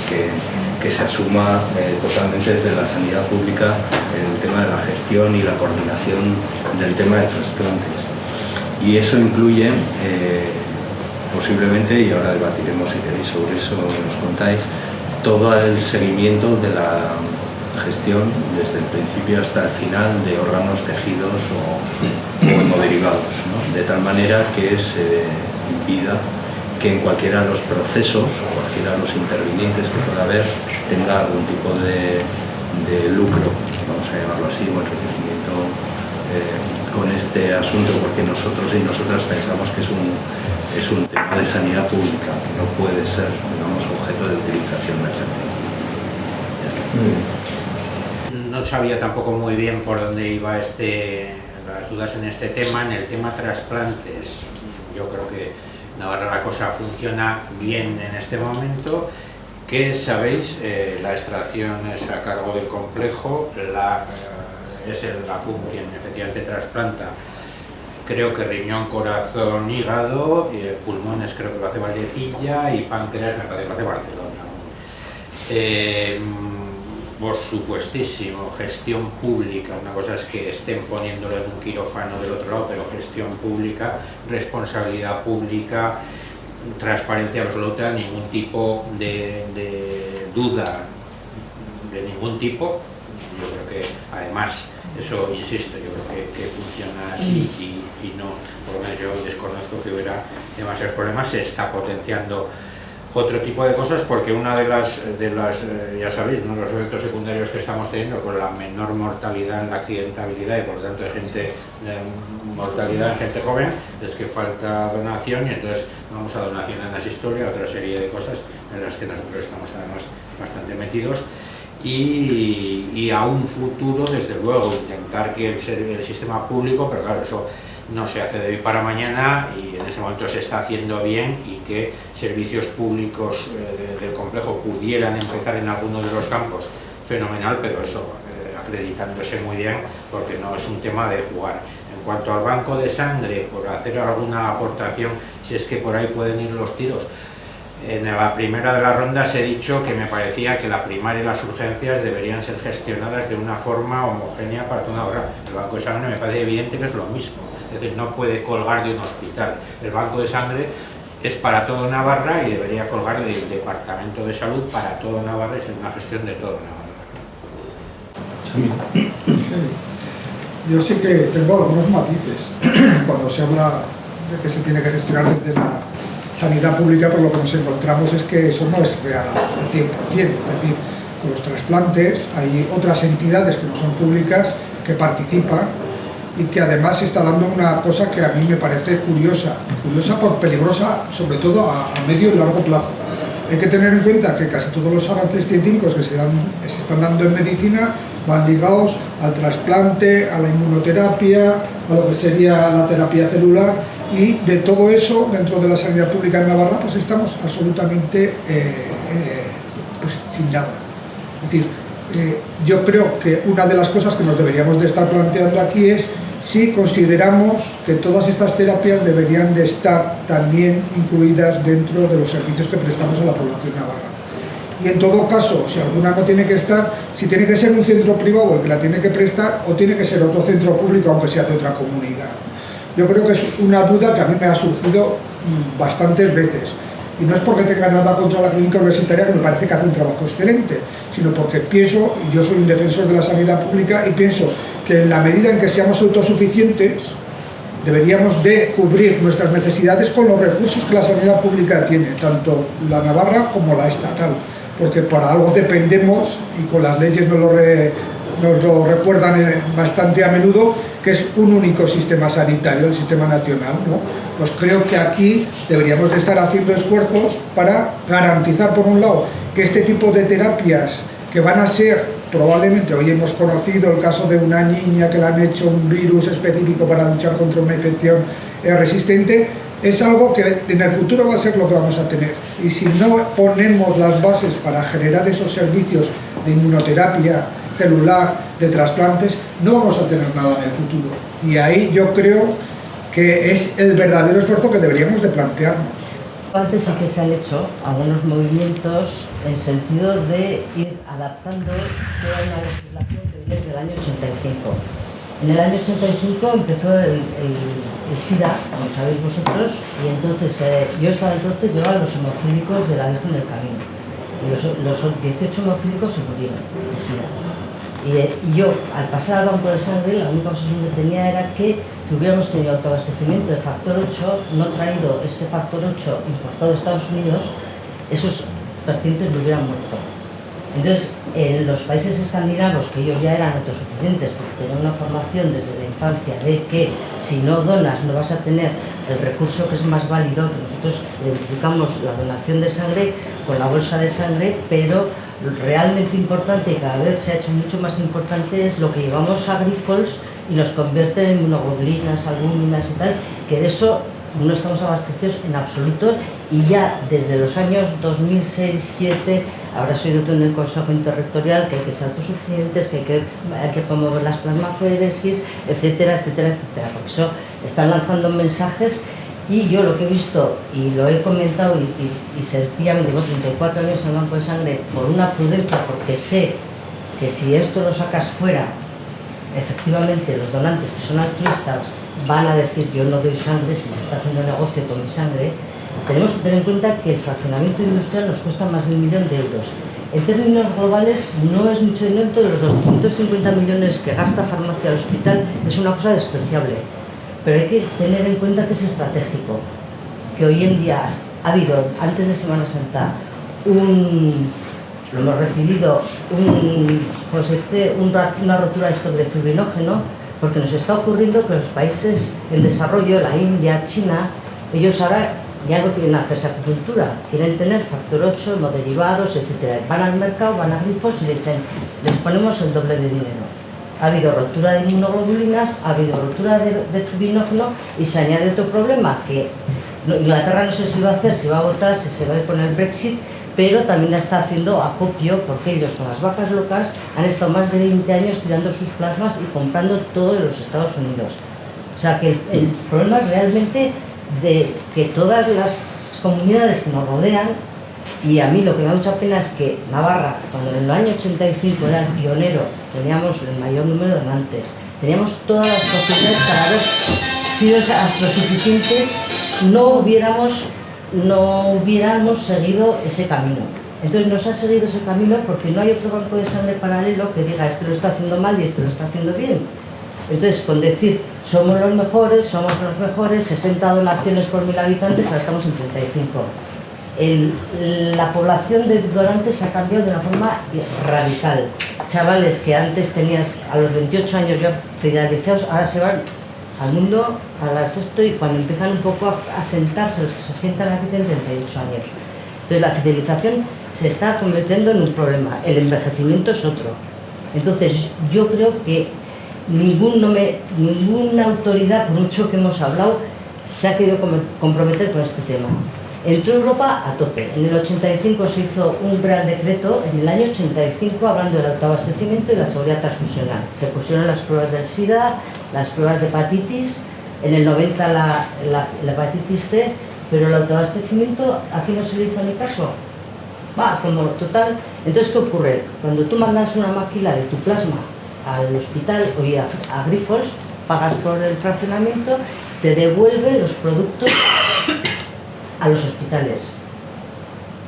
que se asuma totalmente desde la sanidad pública el tema de la gestión y la coordinación del tema de trasplantes. Y eso incluye, posiblemente, y ahora debatiremos si queréis sobre eso, nos contáis, todo el seguimiento de la gestión desde el principio hasta el final de órganos, tejidos o hemoderivados, ¿no? De tal manera que se impida que en cualquiera de los procesos, cualquiera de los intervinientes que pueda haber, tenga algún tipo de lucro, vamos a llamarlo así, o enriquecimiento con este asunto, porque nosotros y nosotras pensamos que es un tema de sanidad pública, que no puede ser, digamos, objeto de utilización mercantil. No sabía tampoco muy bien por dónde iba las dudas en este tema. En el tema trasplantes, yo creo que Navarra la cosa funciona bien en este momento. Que sabéis, la extracción es a cargo del complejo, es el ACUM quien efectivamente trasplanta. Creo que riñón, corazón, hígado, pulmones creo que lo hace Vallecilla y páncreas me parece que lo hace Barcelona. Por supuestísimo, gestión pública, una cosa es que estén poniéndolo en un quirófano del otro lado, pero gestión pública, responsabilidad pública, transparencia absoluta, ningún tipo de duda de ningún tipo. Yo creo que además, eso insisto, yo creo que funciona así y no, por lo menos yo desconozco que hubiera demasiados problemas. Se está potenciando otro tipo de cosas porque una de las ya sabéis, ¿no?, los efectos secundarios que estamos teniendo con la menor mortalidad en la accidentabilidad y por lo tanto mortalidad en gente joven es que falta donación y entonces vamos a donación en asistolia, otra serie de cosas en las que nosotros estamos además bastante metidos y a un futuro desde luego intentar que el sistema público, pero claro, eso no se hace de hoy para mañana y en ese momento se está haciendo bien y que servicios públicos del complejo pudieran empezar en alguno de los campos, fenomenal, pero eso acreditándose muy bien porque no es un tema de jugar. En cuanto al banco de sangre, por hacer alguna aportación, si es que por ahí pueden ir los tiros, en la primera de las rondas he dicho que me parecía que la primaria y las urgencias deberían ser gestionadas de una forma homogénea para toda Navarra. El banco de sangre me parece evidente que es lo mismo. Es decir, no puede colgar de un hospital. El banco de sangre es para todo Navarra y debería colgar del Departamento de Salud para todo Navarra y ser una gestión de todo Navarra. Sí. Yo sí que tengo algunos matices cuando se habla de que se tiene que gestionar desde la sanidad pública, pero lo que nos encontramos es que eso no es real al 100%. Es decir, con los trasplantes hay otras entidades que no son públicas que participan y que además se está dando una cosa que a mí me parece curiosa por peligrosa, sobre todo a medio y largo plazo. Hay que tener en cuenta que casi todos los avances científicos que se están dando en medicina van ligados al trasplante, a la inmunoterapia, a lo que sería la terapia celular y de todo eso dentro de la sanidad pública en Navarra pues estamos absolutamente pues sin nada. Es decir, yo creo que una de las cosas que nos deberíamos de estar planteando aquí es si consideramos que todas estas terapias deberían de estar también incluidas dentro de los servicios que prestamos a la población navarra. Y en todo caso, si alguna no tiene que estar, si tiene que ser un centro privado el que la tiene que prestar o tiene que ser otro centro público aunque sea de otra comunidad. Yo creo que es una duda que a mí me ha surgido bastantes veces. Y no es porque tenga nada contra la clínica universitaria, que me parece que hace un trabajo excelente, sino porque pienso, y yo soy un defensor de la sanidad pública, y pienso que en la medida en que seamos autosuficientes, deberíamos de cubrir nuestras necesidades con los recursos que la sanidad pública tiene, tanto la navarra como la estatal, porque para algo dependemos, y con las leyes nos lo recuerdan bastante a menudo, que es un único sistema sanitario, el sistema nacional, ¿no? Pues creo que aquí deberíamos de estar haciendo esfuerzos para garantizar, por un lado, que este tipo de terapias que van a ser, probablemente, hoy hemos conocido el caso de una niña que le han hecho un virus específico para luchar contra una infección resistente, es algo que en el futuro va a ser lo que vamos a tener. Y si no ponemos las bases para generar esos servicios de inmunoterapia celular, de trasplantes, no vamos a tener nada en el futuro. Y ahí yo creo que es el verdadero esfuerzo que deberíamos de plantearnos. Antes sí que se han hecho algunos movimientos en sentido de ir adaptando toda una legislación que viene desde el año 85. En el año 85 empezó el SIDA, como sabéis vosotros, y entonces yo estaba entonces, llevaba los hemofílicos de la Virgen del Camino. Y los 18 hemofílicos se murieron de SIDA. Y yo, al pasar al banco de sangre, la única obsesión que tenía era que si hubiéramos tenido autoabastecimiento de factor 8, no traído ese factor 8 importado de Estados Unidos, esos pacientes no hubieran muerto. Entonces, en los países escandinavos, que ellos ya eran autosuficientes porque tenían una formación desde la infancia de que si no donas no vas a tener el recurso que es más válido, que nosotros identificamos la donación de sangre con la bolsa de sangre, pero realmente importante y cada vez se ha hecho mucho más importante es lo que llevamos a Grifols y nos convierte en inmunoglobulinas, albúminas y tal, que de eso no estamos abastecidos en absoluto, y ya desde los años 2006-2007 habrás oído tú en el Consejo Interrectorial que hay que ser autosuficientes, que hay que promover las plasmaféresis, etcétera, etcétera, etcétera, porque eso están lanzando mensajes. Y yo lo que he visto, y lo he comentado, y sencillamente llevo 34 años en el banco de sangre por una prudencia, porque sé que si esto lo sacas fuera, efectivamente los donantes que son altruistas van a decir yo no doy sangre si se está haciendo negocio con mi sangre. Tenemos que tener en cuenta que el fraccionamiento industrial nos cuesta más de 1 millón de euros. En términos globales no es mucho dinero, de los 250 millones que gasta farmacia al hospital es una cosa despreciable. Pero hay que tener en cuenta que es estratégico, que hoy en día ha habido, antes de Semana Santa, lo hemos recibido, una rotura de stock de fibrinógeno, porque nos está ocurriendo que los países en desarrollo, la India, China, ellos ahora ya no quieren hacerse acupuntura, quieren tener factor 8, hemoderivados, etc. Van al mercado, van a Grifols y le dicen, les ponemos el doble de dinero. Ha habido rotura de inmunoglobulinas, ha habido rotura de fibrinógeno y se añade otro problema, que Inglaterra no sé si va a hacer, si va a votar, si se va a ir con el Brexit, pero también está haciendo acopio porque ellos con las vacas locas han estado más de 20 años tirando sus plasmas y comprando todo de los Estados Unidos. O sea que el problema es realmente de que todas las comunidades que nos rodean, y a mí lo que me da mucha pena es que Navarra, cuando en el año 85 era el pionero, teníamos el mayor número de donantes, teníamos todas las posibilidades, cada vez sido autosuficientes, no hubiéramos seguido ese camino. Entonces nos ha seguido ese camino porque no hay otro banco de sangre paralelo que diga este lo está haciendo mal y este lo está haciendo bien. Entonces, con decir somos los mejores, 60 donaciones por 1000 habitantes, ahora estamos en 35. La población de donantes ha cambiado de una forma radical. Chavales que antes tenías a los 28 años ya fidelizados, ahora se van al mundo a las esto, y cuando empiezan un poco a sentarse, los que se sientan aquí tienen 38 años. Entonces la fidelización se está convirtiendo en un problema, el envejecimiento es otro. Entonces yo creo que ninguna autoridad, por mucho que hemos hablado, se ha querido comprometer con este tema. Entró Europa a tope. En el 85 se hizo un gran decreto, en el año 85, hablando del autoabastecimiento y la seguridad transfusional. Se pusieron las pruebas del SIDA, las pruebas de hepatitis, en el 90 la hepatitis C, pero el autoabastecimiento aquí no se le hizo ni caso. Como total. Entonces, ¿qué ocurre? Cuando tú mandas una máquina de tu plasma al hospital o a Grifols, pagas por el fraccionamiento, te devuelve los productos a los hospitales.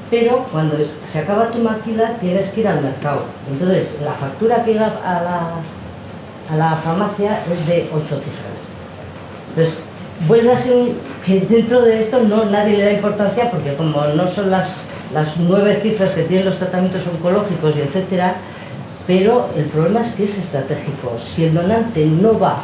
Pero cuando se acaba tu máquina tienes que ir al mercado. Entonces la factura que llega a la farmacia es de 8 cifras. Entonces vuelve a ser que dentro de esto nadie le da importancia, porque como no son las 9 cifras que tienen los tratamientos oncológicos y etcétera, pero el problema es que es estratégico. Si el donante no va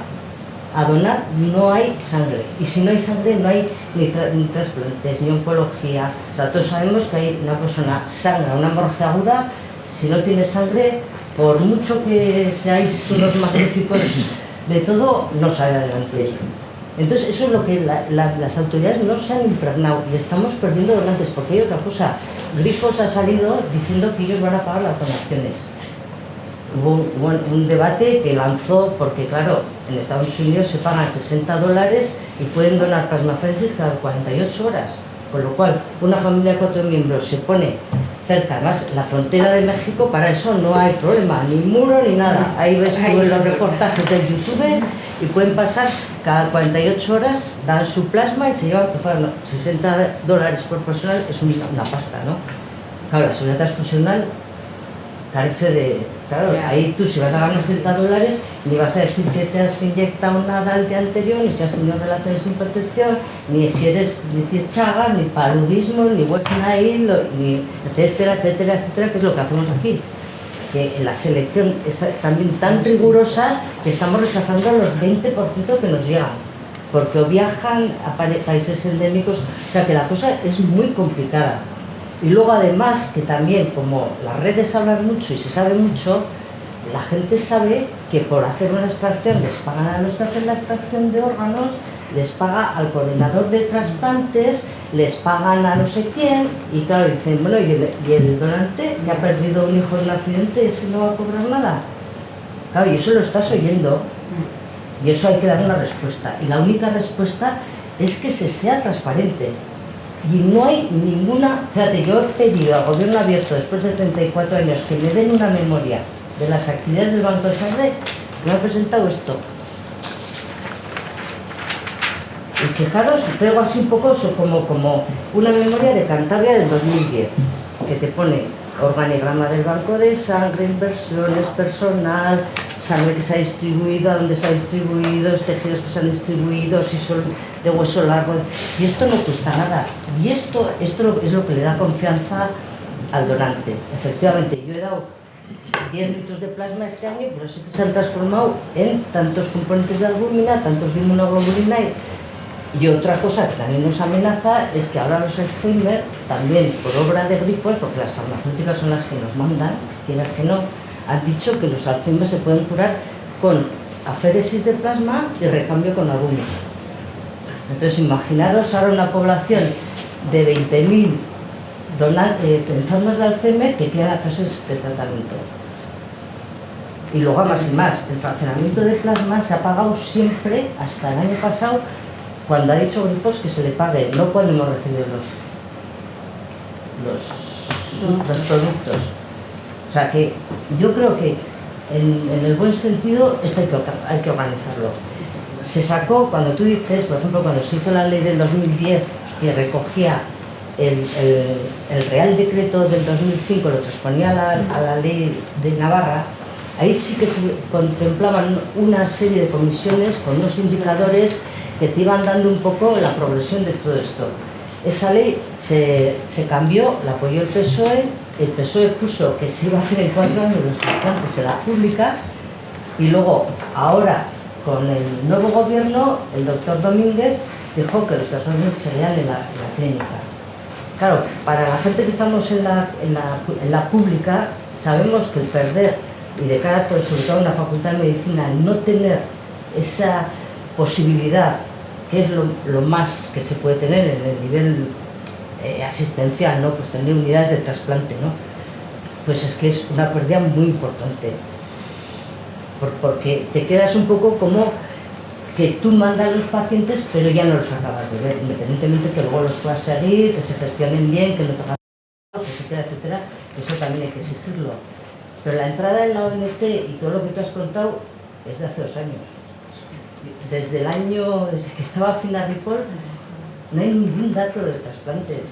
a donar, no hay sangre, y si no hay sangre no hay ni trasplantes, ni oncología. O sea, todos sabemos que hay una persona sangra una hemorragia aguda, si no tiene sangre, por mucho que seáis unos magníficos de todo, no sale adelante. Entonces eso es lo que las autoridades no se han impregnado, y estamos perdiendo donantes, porque hay otra cosa. Grifols ha salido diciendo que ellos van a pagar las donaciones. Hubo un debate que lanzó, porque claro, en Estados Unidos se pagan $60 y pueden donar plasmaféresis cada 48 horas, con lo cual una familia de 4 miembros se pone cerca, además la frontera de México, para eso no hay problema, ni muro ni nada. Ahí ves tú en los reportajes de YouTube y pueden pasar cada 48 horas, dan su plasma y se llevan, por favor, $60 por personal, es una pasta, ¿no? Claro, la seguridad transfusional carece de... Claro, ahí tú si vas a ganar $60 ni vas a decir que te has inyectado nada el día anterior, ni si has tenido relaciones sin protección, ni si eres ni tienes chagas, ni paludismo, ni West Nile, ni etcétera, etcétera, etcétera, que es lo que hacemos aquí. Que la selección es también tan rigurosa que estamos rechazando a los 20% que nos llegan, porque o viajan a países endémicos, o sea que la cosa es muy complicada. Y luego además que también como las redes hablan mucho y se sabe mucho, la gente sabe que por hacer una extracción les pagan a los que hacen la extracción de órganos, les paga al coordinador de trasplantes, les pagan a no sé quién, y claro, dicen, bueno, y el donante que ha perdido un hijo en un accidente, ¿ese no va a cobrar nada? Claro, y eso lo estás oyendo, y eso hay que dar una respuesta. Y la única respuesta es que se sea transparente. Y no hay ninguna... Fíjate, yo he pedido al gobierno abierto después de 34 años que me den una memoria de las actividades del Banco de Sangre, me ha presentado esto. Y fijaros, traigo así un poco como una memoria de Cantabria del 2010, que te pone organigrama del Banco de Sangre, inversiones, personal, sangre que se ha distribuido, a dónde se ha distribuido, los tejidos que se han distribuido, si son de hueso largo. Si esto no cuesta nada, y esto es lo que le da confianza al donante. Efectivamente, yo he dado 10 litros de plasma este año, pero sí que se han transformado en tantos componentes de albúmina, tantos de inmunoglobulina. Y otra cosa que también nos amenaza es que ahora los Alzheimer, también por obra de Grifols, porque las farmacéuticas son las que nos mandan, y las que no, han dicho que los Alzheimer se pueden curar con aféresis de plasma y recambio con albúmina. Entonces imaginaros ahora una población de 20.000 enfermos de Alzheimer que quieran hacerse este tratamiento. Y luego más y más, el fraccionamiento de plasma se ha pagado siempre, hasta el año pasado, cuando ha dicho Grifols que se le pague, no cuando hemos recibido los productos. O sea que yo creo que en el buen sentido esto hay que organizarlo. Se sacó, cuando tú dices, por ejemplo, cuando se hizo la ley del 2010 que recogía el Real Decreto del 2005, lo transponía a la ley de Navarra, ahí sí que se contemplaban una serie de comisiones con unos indicadores que te iban dando un poco la progresión de todo esto. Esa ley se cambió, la apoyó el PSOE puso que se iba a hacer en 4 años los trasplantes en la pública, y luego, ahora, con el nuevo gobierno, el doctor Domínguez dijo que los trasplantes serían en la clínica. Claro, para la gente que estamos en la pública, sabemos que el perder, y de cara a todo, sobre todo en la Facultad de Medicina, el no tener esa posibilidad, que es lo más que se puede tener en el nivel asistencial, ¿no? Pues tener unidades de trasplante, ¿no? Pues es que es una pérdida muy importante, porque te quedas un poco como que tú mandas a los pacientes pero ya no los acabas de ver, independientemente que luego los puedas seguir, que se gestionen bien, que no te hagan, etcétera, etcétera. Eso también hay que exigirlo. Pero la entrada en la ONT y todo lo que tú has contado es de hace 2 años. Desde que estaba Fina Ripoll, no hay ningún dato de trasplantes,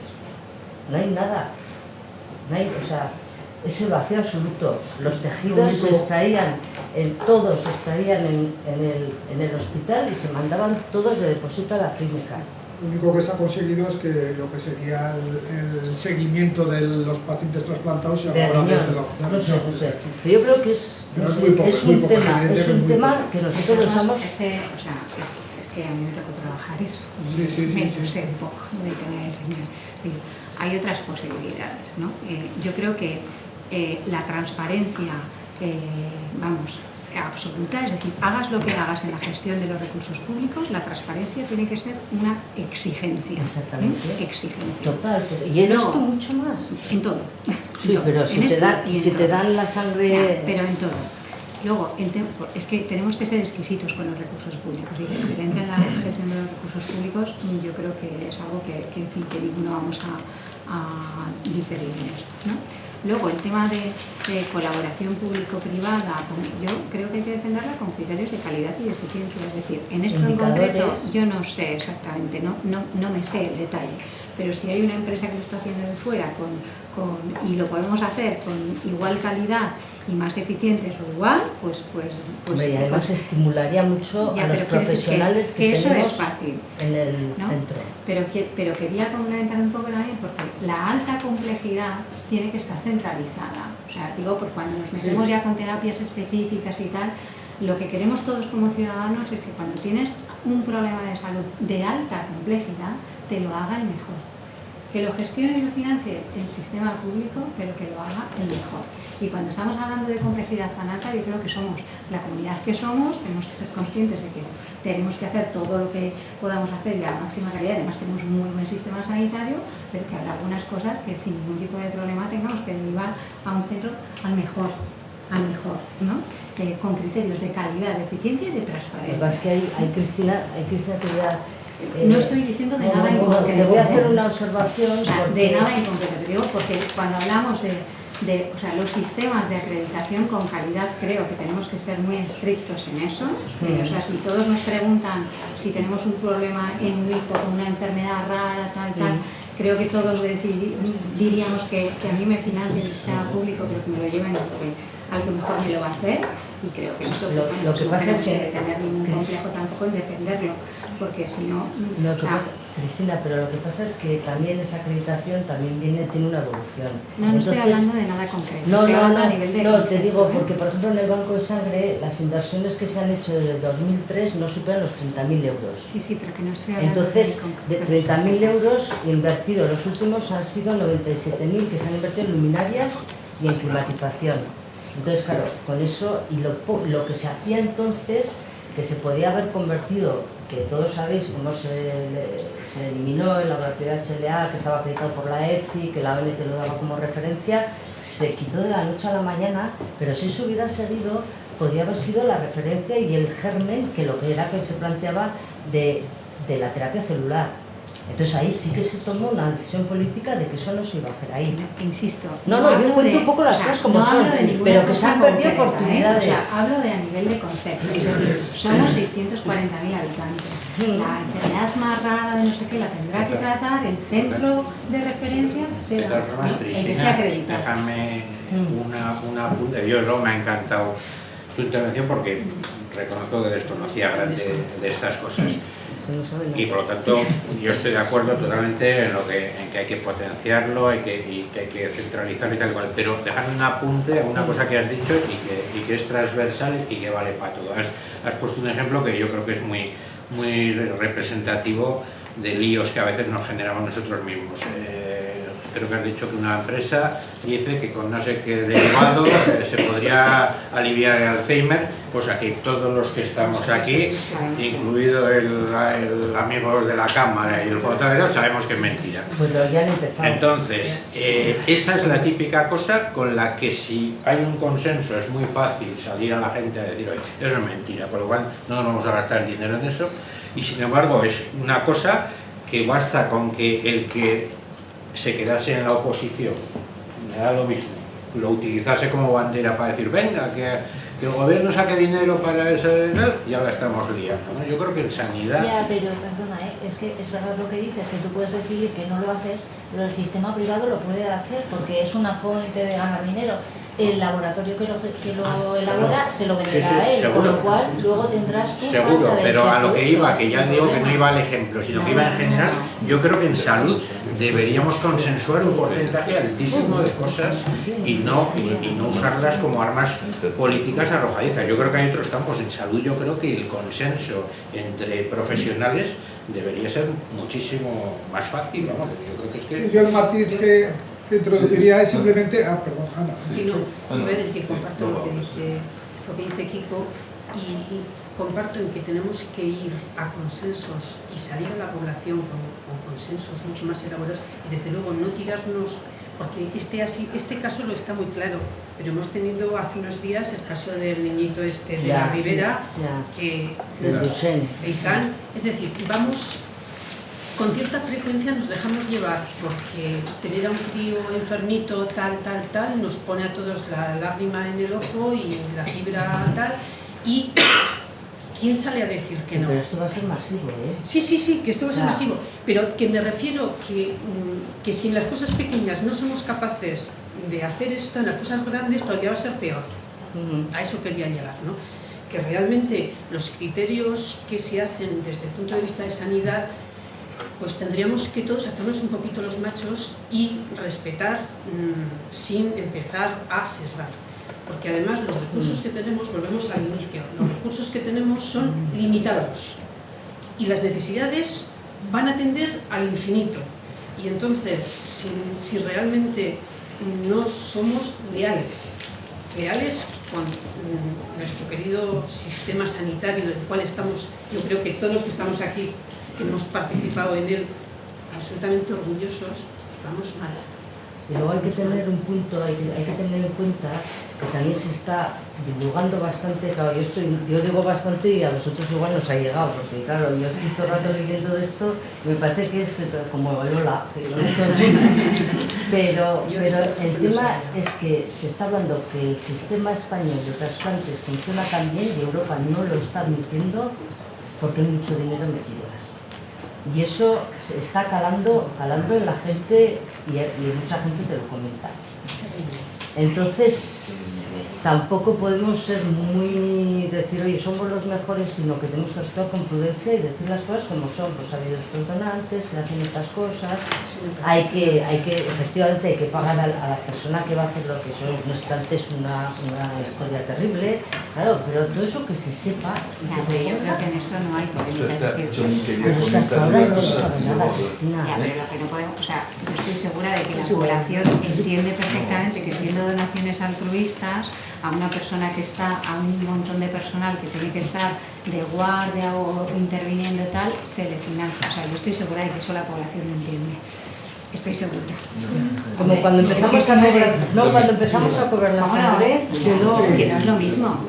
no hay nada, o sea, es el vacío absoluto. Los tejidos se extraían, todos se extraían en el hospital y se mandaban todos de depósito a la clínica. Lo único que se ha conseguido es que lo que sería el seguimiento de los pacientes trasplantados se haga no sé. Pero yo creo que es un tema que nosotros usamos. Es que a mí me tocó trabajar eso. Sí. Sé un poco de tener riñón. Hay otras posibilidades, ¿no? Yo creo que la transparencia, absoluta, es decir, hagas lo que hagas en la gestión de los recursos públicos, la transparencia tiene que ser una exigencia. Exactamente. Exigencia. Total. Y en esto mucho más. En todo. Sí, pero si te dan la sangre... Pero en todo. Luego, es que tenemos que ser exquisitos con los recursos públicos y la excelencia en la gestión de los recursos públicos yo creo que es algo que en fin, que no vamos a diferir en esto, ¿no? Luego, el tema de colaboración público-privada, yo creo que hay que defenderla con criterios de calidad y de eficiencia. Es decir, en esto en concreto yo no sé exactamente, no me sé el detalle, pero si hay una empresa que lo está haciendo de fuera y lo podemos hacer con igual calidad y más eficientes o igual, pues y además estimularía mucho a los profesionales que eso tenemos es fácil, en el ¿no? centro. Pero quería complementar un poco también porque la alta complejidad tiene que estar centralizada. O sea, digo, porque cuando nos metemos ya con terapias específicas y tal, lo que queremos todos como ciudadanos es que cuando tienes un problema de salud de alta complejidad, te lo haga el mejor. Que lo gestione y lo financie el sistema público, pero que lo haga el mejor. Y cuando estamos hablando de complejidad tan alta, yo creo que somos la comunidad que somos, tenemos que ser conscientes de que tenemos que hacer todo lo que podamos hacer y a la máxima calidad. Además tenemos un muy buen sistema sanitario, pero que habrá algunas cosas que sin ningún tipo de problema tengamos que derivar a un centro al mejor, ¿no? Con criterios de calidad, de eficiencia y de transparencia. Lo que pasa es que hay Cristina, que ya... no estoy diciendo de nada en concreto. Le voy a hacer una observación. De nada en concreto, te digo, porque cuando hablamos o sea, los sistemas de acreditación con calidad, creo que tenemos que ser muy estrictos en eso. O sea, si todos nos preguntan si tenemos un problema en un hijo con una enfermedad rara, tal, creo que todos diríamos que a mí me financie el sistema público, pero que me lo lleven al que mejor me lo va a hacer. Y creo que eso lo que pasa es que tener ningún complejo tampoco en defenderlo, porque si no... Cristina, pero lo que pasa es que también esa acreditación también tiene una evolución. No estoy hablando de nada concreto, estoy hablando a nivel de concepto, te digo, porque por ejemplo en el Banco de Sangre las inversiones que se han hecho desde el 2003 no superan los 30.000 euros. Sí, pero que no estoy hablando entonces, de 30.000 euros invertidos, los últimos han sido 97.000 que se han invertido en luminarias y en climatización. Entonces, claro, con eso, y lo que se hacía entonces, que se podía haber convertido, que todos sabéis cómo se eliminó el laboratorio HLA, que estaba acreditado por la EFI, que la ONT lo daba como referencia, se quitó de la noche a la mañana, pero si eso hubiera seguido, podía haber sido la referencia y el germen, que lo que era que se planteaba de la terapia celular. Entonces ahí sí que se tomó una decisión política de que eso no se iba a hacer ahí. Insisto. Yo cuento un poco las cosas como son, pero que se han perdido oportunidades. O sea, hablo de a nivel de concepto. Es decir, somos 640.000 habitantes. La enfermedad más rara de no sé qué la tendrá que tratar el centro de referencia, sea el que esté acreditado. Déjame una apunte. Yo luego me ha encantado tu intervención porque reconozco que desconocía gran de estas cosas. Y por lo tanto yo estoy de acuerdo totalmente en que hay que potenciarlo y que hay que centralizarlo y tal cual, pero dejadme un apunte a una cosa que has dicho y que es transversal y que vale para todo. Has puesto un ejemplo que yo creo que es muy representativo de líos que a veces nos generamos nosotros mismos. Creo que has dicho que una empresa dice que con no sé qué derivado se podría aliviar el Alzheimer, pues aquí todos los que estamos aquí, incluido el amigo de la cámara y el fotógrafo, sabemos que es mentira. Pues ya han empezado. Entonces, esa es la típica cosa con la que si hay un consenso es muy fácil salir a la gente a decir, oye, eso es mentira, con lo cual no nos vamos a gastar el dinero en eso, y sin embargo es una cosa que basta con que el que se quedase en la oposición, me da lo mismo, lo utilizase como bandera para decir, venga, que el gobierno saque dinero para eso, ya la estamos liando, ¿no? Yo creo que en sanidad... Ya, pero perdona, es que es verdad lo que dices, que tú puedes decidir que no lo haces, pero el sistema privado lo puede hacer porque es una fuente de ganar dinero. El laboratorio que lo elabora se lo venderá a él, seguro, con lo cual luego tendrás tu seguro, falta de pero a lo que iba, ese que ya digo que no iba al ejemplo, sino que iba en general, yo creo que en salud deberíamos consensuar un porcentaje altísimo de cosas y no usarlas como armas políticas arrojadizas. Yo creo que hay otros campos. En salud yo creo que el consenso entre profesionales debería ser muchísimo más fácil, ¿no? Yo creo que es que... Sí, yo el matiz que introduciría es simplemente... perdón, Ana. Sí, no, yo es decir, comparto lo que dice Kiko y comparto en que tenemos que ir a consensos y salir a la población con consensos mucho más elaborados y desde luego no tirarnos porque este caso lo está muy claro, pero hemos tenido hace unos días el caso del niñito de la Ribera, que Feiján, es decir, vamos, con cierta frecuencia nos dejamos llevar, porque tener a un crío enfermito tal, nos pone a todos la lágrima en el ojo y la fibra tal, y ¿quién sale a decir que no? Pero esto va a ser masivo, ¿eh? Sí, que esto va a ser masivo, pero que me refiero que si en las cosas pequeñas no somos capaces de hacer esto, en las cosas grandes todavía va a ser peor. A eso quería llegar, ¿no? Que realmente los criterios que se hacen desde el punto de vista de sanidad, pues tendríamos que todos hacernos un poquito los machos y respetar sin empezar a sesgar. Porque además los recursos que tenemos, volvemos al inicio, los recursos que tenemos son limitados y las necesidades van a tender al infinito. Y entonces, si realmente no somos leales con nuestro querido sistema sanitario del cual estamos, yo creo que todos los que estamos aquí, que hemos participado en él, absolutamente orgullosos, vamos mal. Y luego hay que tener un punto, hay que tener en cuenta que también se está divulgando bastante, claro, yo digo bastante y a vosotros igual nos ha llegado, porque claro, yo estoy todo el rato leyendo de esto y me parece que es como Lola, pero el tema es que se está hablando que el sistema español de trasplantes funciona tan bien y Europa no lo está admitiendo porque hay mucho dinero metido. Y eso se está calando en la gente y mucha gente te lo comenta. Entonces, tampoco podemos ser muy decir, oye, somos los mejores, sino que tenemos que actuar con prudencia y decir las cosas como son. Pues ha habido estos donantes, se hacen estas cosas, efectivamente hay que pagar a la persona que va a hacer lo que son los trasplantes, una historia terrible, claro, pero todo eso que se sepa. Yo creo que en eso no hay polémica, pero es que hasta ahora no se sabe nada, Cristina. Pero lo que no podemos, o sea, yo estoy segura de que la población entiende perfectamente que siendo donaciones altruistas, a una persona que está, a un montón de personal que tiene que estar de guardia o interviniendo y tal, se le financia. O sea, yo estoy segura de que eso la población lo entiende. Estoy segura. Como cuando empezamos a cobrar la sangre, que no es lo mismo.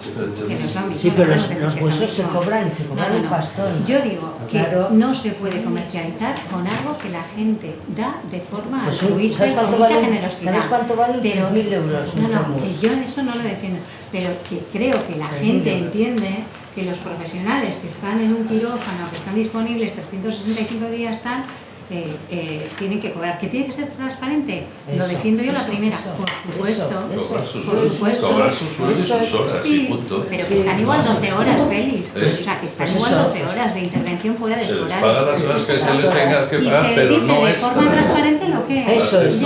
Sí, pero los huesos se cobran y se cobran un pastón. Yo digo que no se puede comercializar con algo que la gente da de forma altruista y con mucha generosidad. ¿Sabes cuánto valen? 3.000 euros. Que yo en eso no lo defiendo, pero que creo que la gente entiende que los profesionales que están en un quirófano, que están disponibles 365 días, tienen que cobrar. ¿Que tiene que ser transparente? Lo defiendo yo la primera, por supuesto. Cobrar sus sueldos y sus horas, y punto. Pero que están igual 12 horas, Félix. O sea, que están igual 12 horas de intervención fuera de su horario. Se les paga las horas que se les tenga que pagar, pero no es de forma transparente lo que es. Eso es.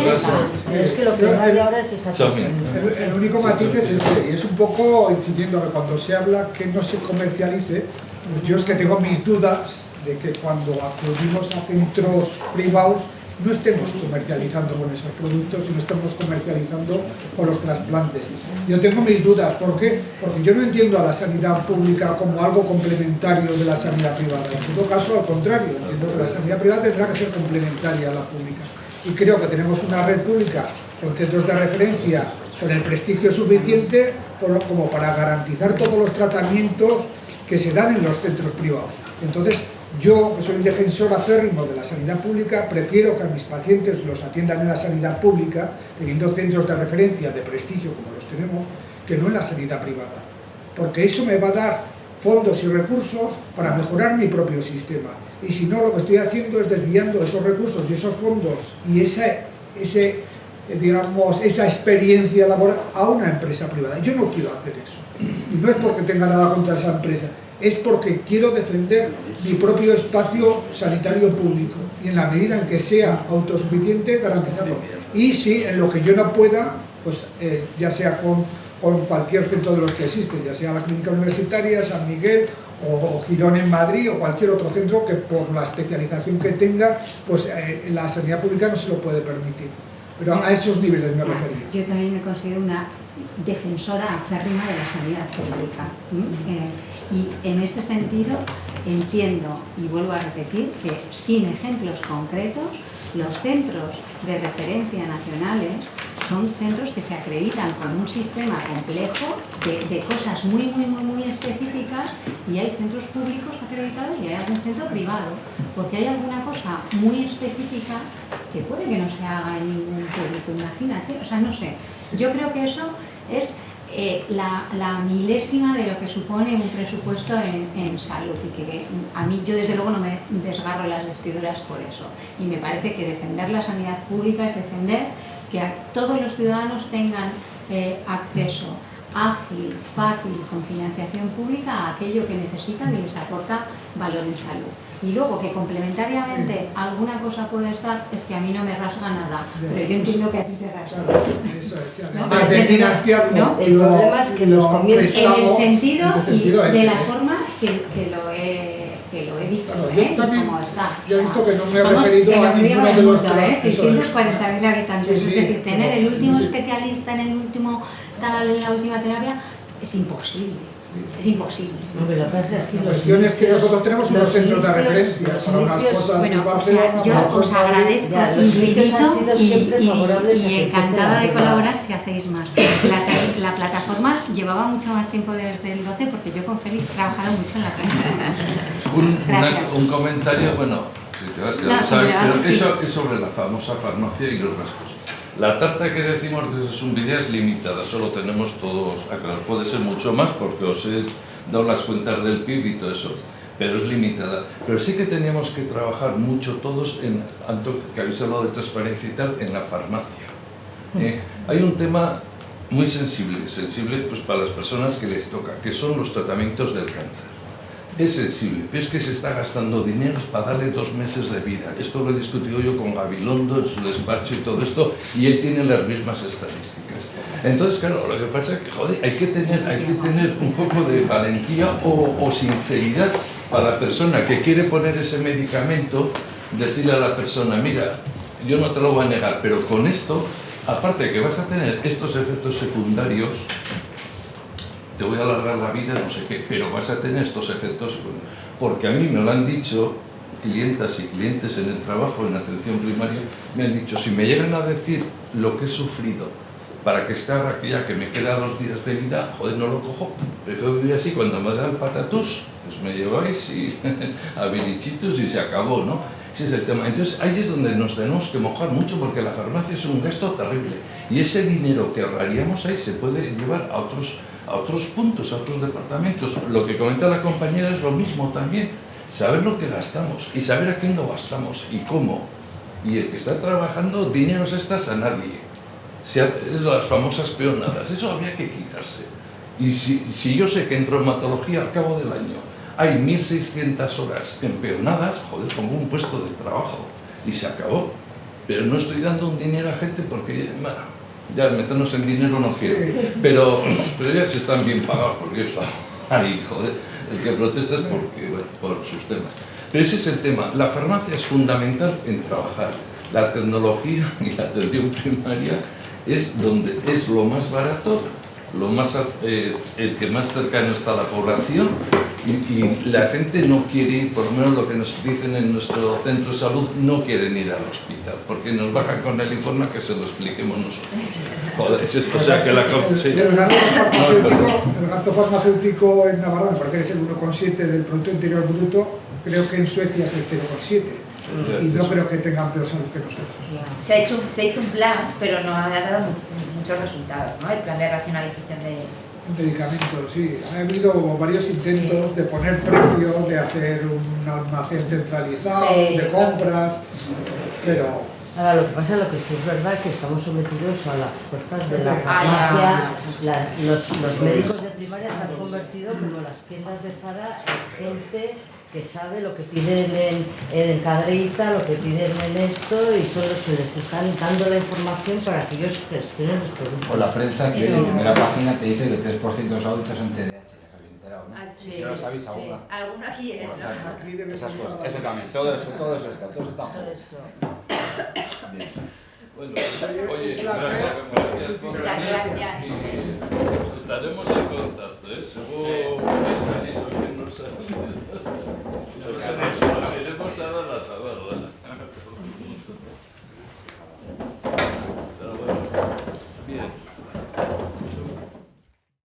Pero es que lo que no hay ahora es esa transparencia. El único matiz es este, y es un poco incidiendo que cuando se habla que no se comercialice, pues yo es que tengo mis dudas de que cuando acudimos a centros privados no estemos comercializando con esos productos y no estemos comercializando con los trasplantes. Yo tengo mis dudas, ¿por qué? Porque yo no entiendo a la sanidad pública como algo complementario de la sanidad privada. En todo caso, al contrario, entiendo que la sanidad privada tendrá que ser complementaria a la pública. Y creo que tenemos una red pública con centros de referencia, con el prestigio suficiente como para garantizar todos los tratamientos que se dan en los centros privados. Entonces, yo, que soy un defensor acérrimo de la sanidad pública, prefiero que a mis pacientes los atiendan en la sanidad pública, teniendo centros de referencia de prestigio como los tenemos, que no en la sanidad privada. Porque eso me va a dar fondos y recursos para mejorar mi propio sistema. Y si no, lo que estoy haciendo es desviando esos recursos y esos fondos y esa experiencia laboral a una empresa privada. Yo no quiero hacer eso. Y no es porque tenga nada contra esa empresa, es porque quiero defender mi propio espacio sanitario público y en la medida en que sea autosuficiente, garantizarlo. Y si en lo que yo no pueda, pues ya sea con cualquier centro de los que existen, ya sea la Clínica Universitaria, San Miguel o Girón en Madrid o cualquier otro centro que por la especialización que tenga, pues la sanidad pública no se lo puede permitir. Pero a esos niveles me refería. Yo también me considero una defensora acérrima de la sanidad pública. Y en ese sentido entiendo, y vuelvo a repetir, que sin ejemplos concretos Los centros de referencia nacionales son centros que se acreditan con un sistema complejo de cosas muy específicas, y hay centros públicos acreditados y hay algún centro privado, porque hay alguna cosa muy específica que puede que no se haga en ningún público, imagínate, o sea, no sé. Yo creo que eso es la milésima de lo que supone un presupuesto en salud, y que a mí, yo desde luego no me desgarro las vestiduras por eso, y me parece que defender la sanidad pública es defender que todos los ciudadanos tengan acceso ágil, fácil, con financiación pública a aquello que necesitan y les aporta valor en salud. Y luego que complementariamente alguna cosa puede estar, es que a mí no me rasga nada, pero yo entiendo que a ti te rasga. Eso es, ¿No? además de financiarlo, ¿no? El problema es que los comienzos... En el sentido y de ese. la forma que lo he dicho, Claro, yo también, como está. yo he visto que no me he Somos referido el a ombligo ninguno del de los mundo, tres. 640.000 habitantes, Sí, es decir, tener el último sí. especialista en el último tal, en la última terapia, es imposible. Es imposible. Lo que pasa es que La cuestión es que nosotros tenemos unos centros de referencia para unas cosas bueno, en Barcelona, o sea, yo para os otras Madrid. agradezco Ya, los inicios han sido siempre favorables a y que encantada de empiecen a colaborar si hacéis más. La plataforma llevaba mucho más tiempo desde el 12, porque yo con Félix he trabajado mucho en la casa. Gracias. Un comentario, bueno, si te vas ya No, lo sabes, sí, pero sí. eso es sobre la famosa farmacia y los rasgos. La tarta que decimos desde Zumbidia es limitada, solo tenemos todos, claro, puede ser mucho más porque os he dado las cuentas del PIB y todo eso, pero es limitada. Pero sí que teníamos que trabajar mucho todos, tanto que habéis hablado de transparencia y tal, en la farmacia. Hay un tema muy sensible pues para las personas que les toca, que son los tratamientos del cáncer. Es sensible, pero es que se está gastando dinero para darle 2 meses de vida. Esto lo he discutido yo con Gabilondo en su despacho y todo esto, y él tiene las mismas estadísticas. Entonces, claro, lo que pasa es que, joder, hay que tener un poco de valentía o sinceridad para la persona que quiere poner ese medicamento, decirle a la persona, mira, yo no te lo voy a negar, pero con esto, aparte de que vas a tener estos efectos secundarios, te voy a alargar la vida, no sé qué, pero vas a tener estos efectos, porque a mí me lo han dicho clientas y clientes en el trabajo, en atención primaria, me han dicho, si me llegan a decir lo que he sufrido para que esté ahora que ya que me queda 2 días de vida, joder, no lo cojo, prefiero vivir así, cuando me da el patatús, pues me lleváis y a virichitos y se acabó, ¿no? Ese es el tema. Entonces ahí es donde nos tenemos que mojar mucho, porque la farmacia es un gasto terrible, y ese dinero que ahorraríamos ahí se puede llevar a otros puntos, a otros departamentos. Lo que comenta la compañera es lo mismo también, saber lo que gastamos y saber a quién lo gastamos y cómo. Y el que está trabajando, dineros extras a nadie. Es las famosas peonadas, eso habría que quitarse. Y si yo sé que en traumatología al cabo del año hay 1.600 horas en peonadas, joder, pongo un puesto de trabajo y se acabó. Pero no estoy dando un dinero a gente porque, bueno, ya meternos en dinero no quiero, pero ya se están bien pagados, porque yo estaba ahí, joder, el que protesta es porque, bueno, por sus temas. Pero ese es el tema, la farmacia es fundamental en trabajar, la tecnología y la atención primaria es donde es lo más barato, el que más cercano está a la población, y la gente no quiere ir, por lo menos lo que nos dicen en nuestro centro de salud, no quieren ir al hospital, porque nos bajan con el informe que se lo expliquemos nosotros. Joder, es esto, o sea que la... Sí. El gasto farmacéutico en Navarra me parece que es el 1,7 del Producto Interior Bruto, creo que en Suecia es el 0,7. Y no creo que tengan peor salud que nosotros. Se hizo un plan, pero no ha dado muchos resultados, ¿no? El plan de racionalización de medicamentos, sí. Ha habido varios intentos de poner precios, de hacer un almacén centralizado, de compras, pero... Ahora, lo que pasa, lo que sí es verdad, que estamos sometidos a las fuerzas de la farmacia. Los médicos de primaria se han convertido como las tiendas de Zara en gente que sabe lo que piden en Cadreita, lo que piden en esto, y son los que les están dando la información para que ellos gestionen los productos. O la prensa que en primera página te dice que el 3% de los adultos son TDAH. Sí, si no lo sabéis, sí. alguna. Alguno aquí es, ¿no? Esas cosas, eso también, todo eso está. Bien. Bueno, oye, gracias. Muchas gracias. Y estaremos en contacto, ¿eh? Según salís o bien no salís. Nos iremos a dar la tabla.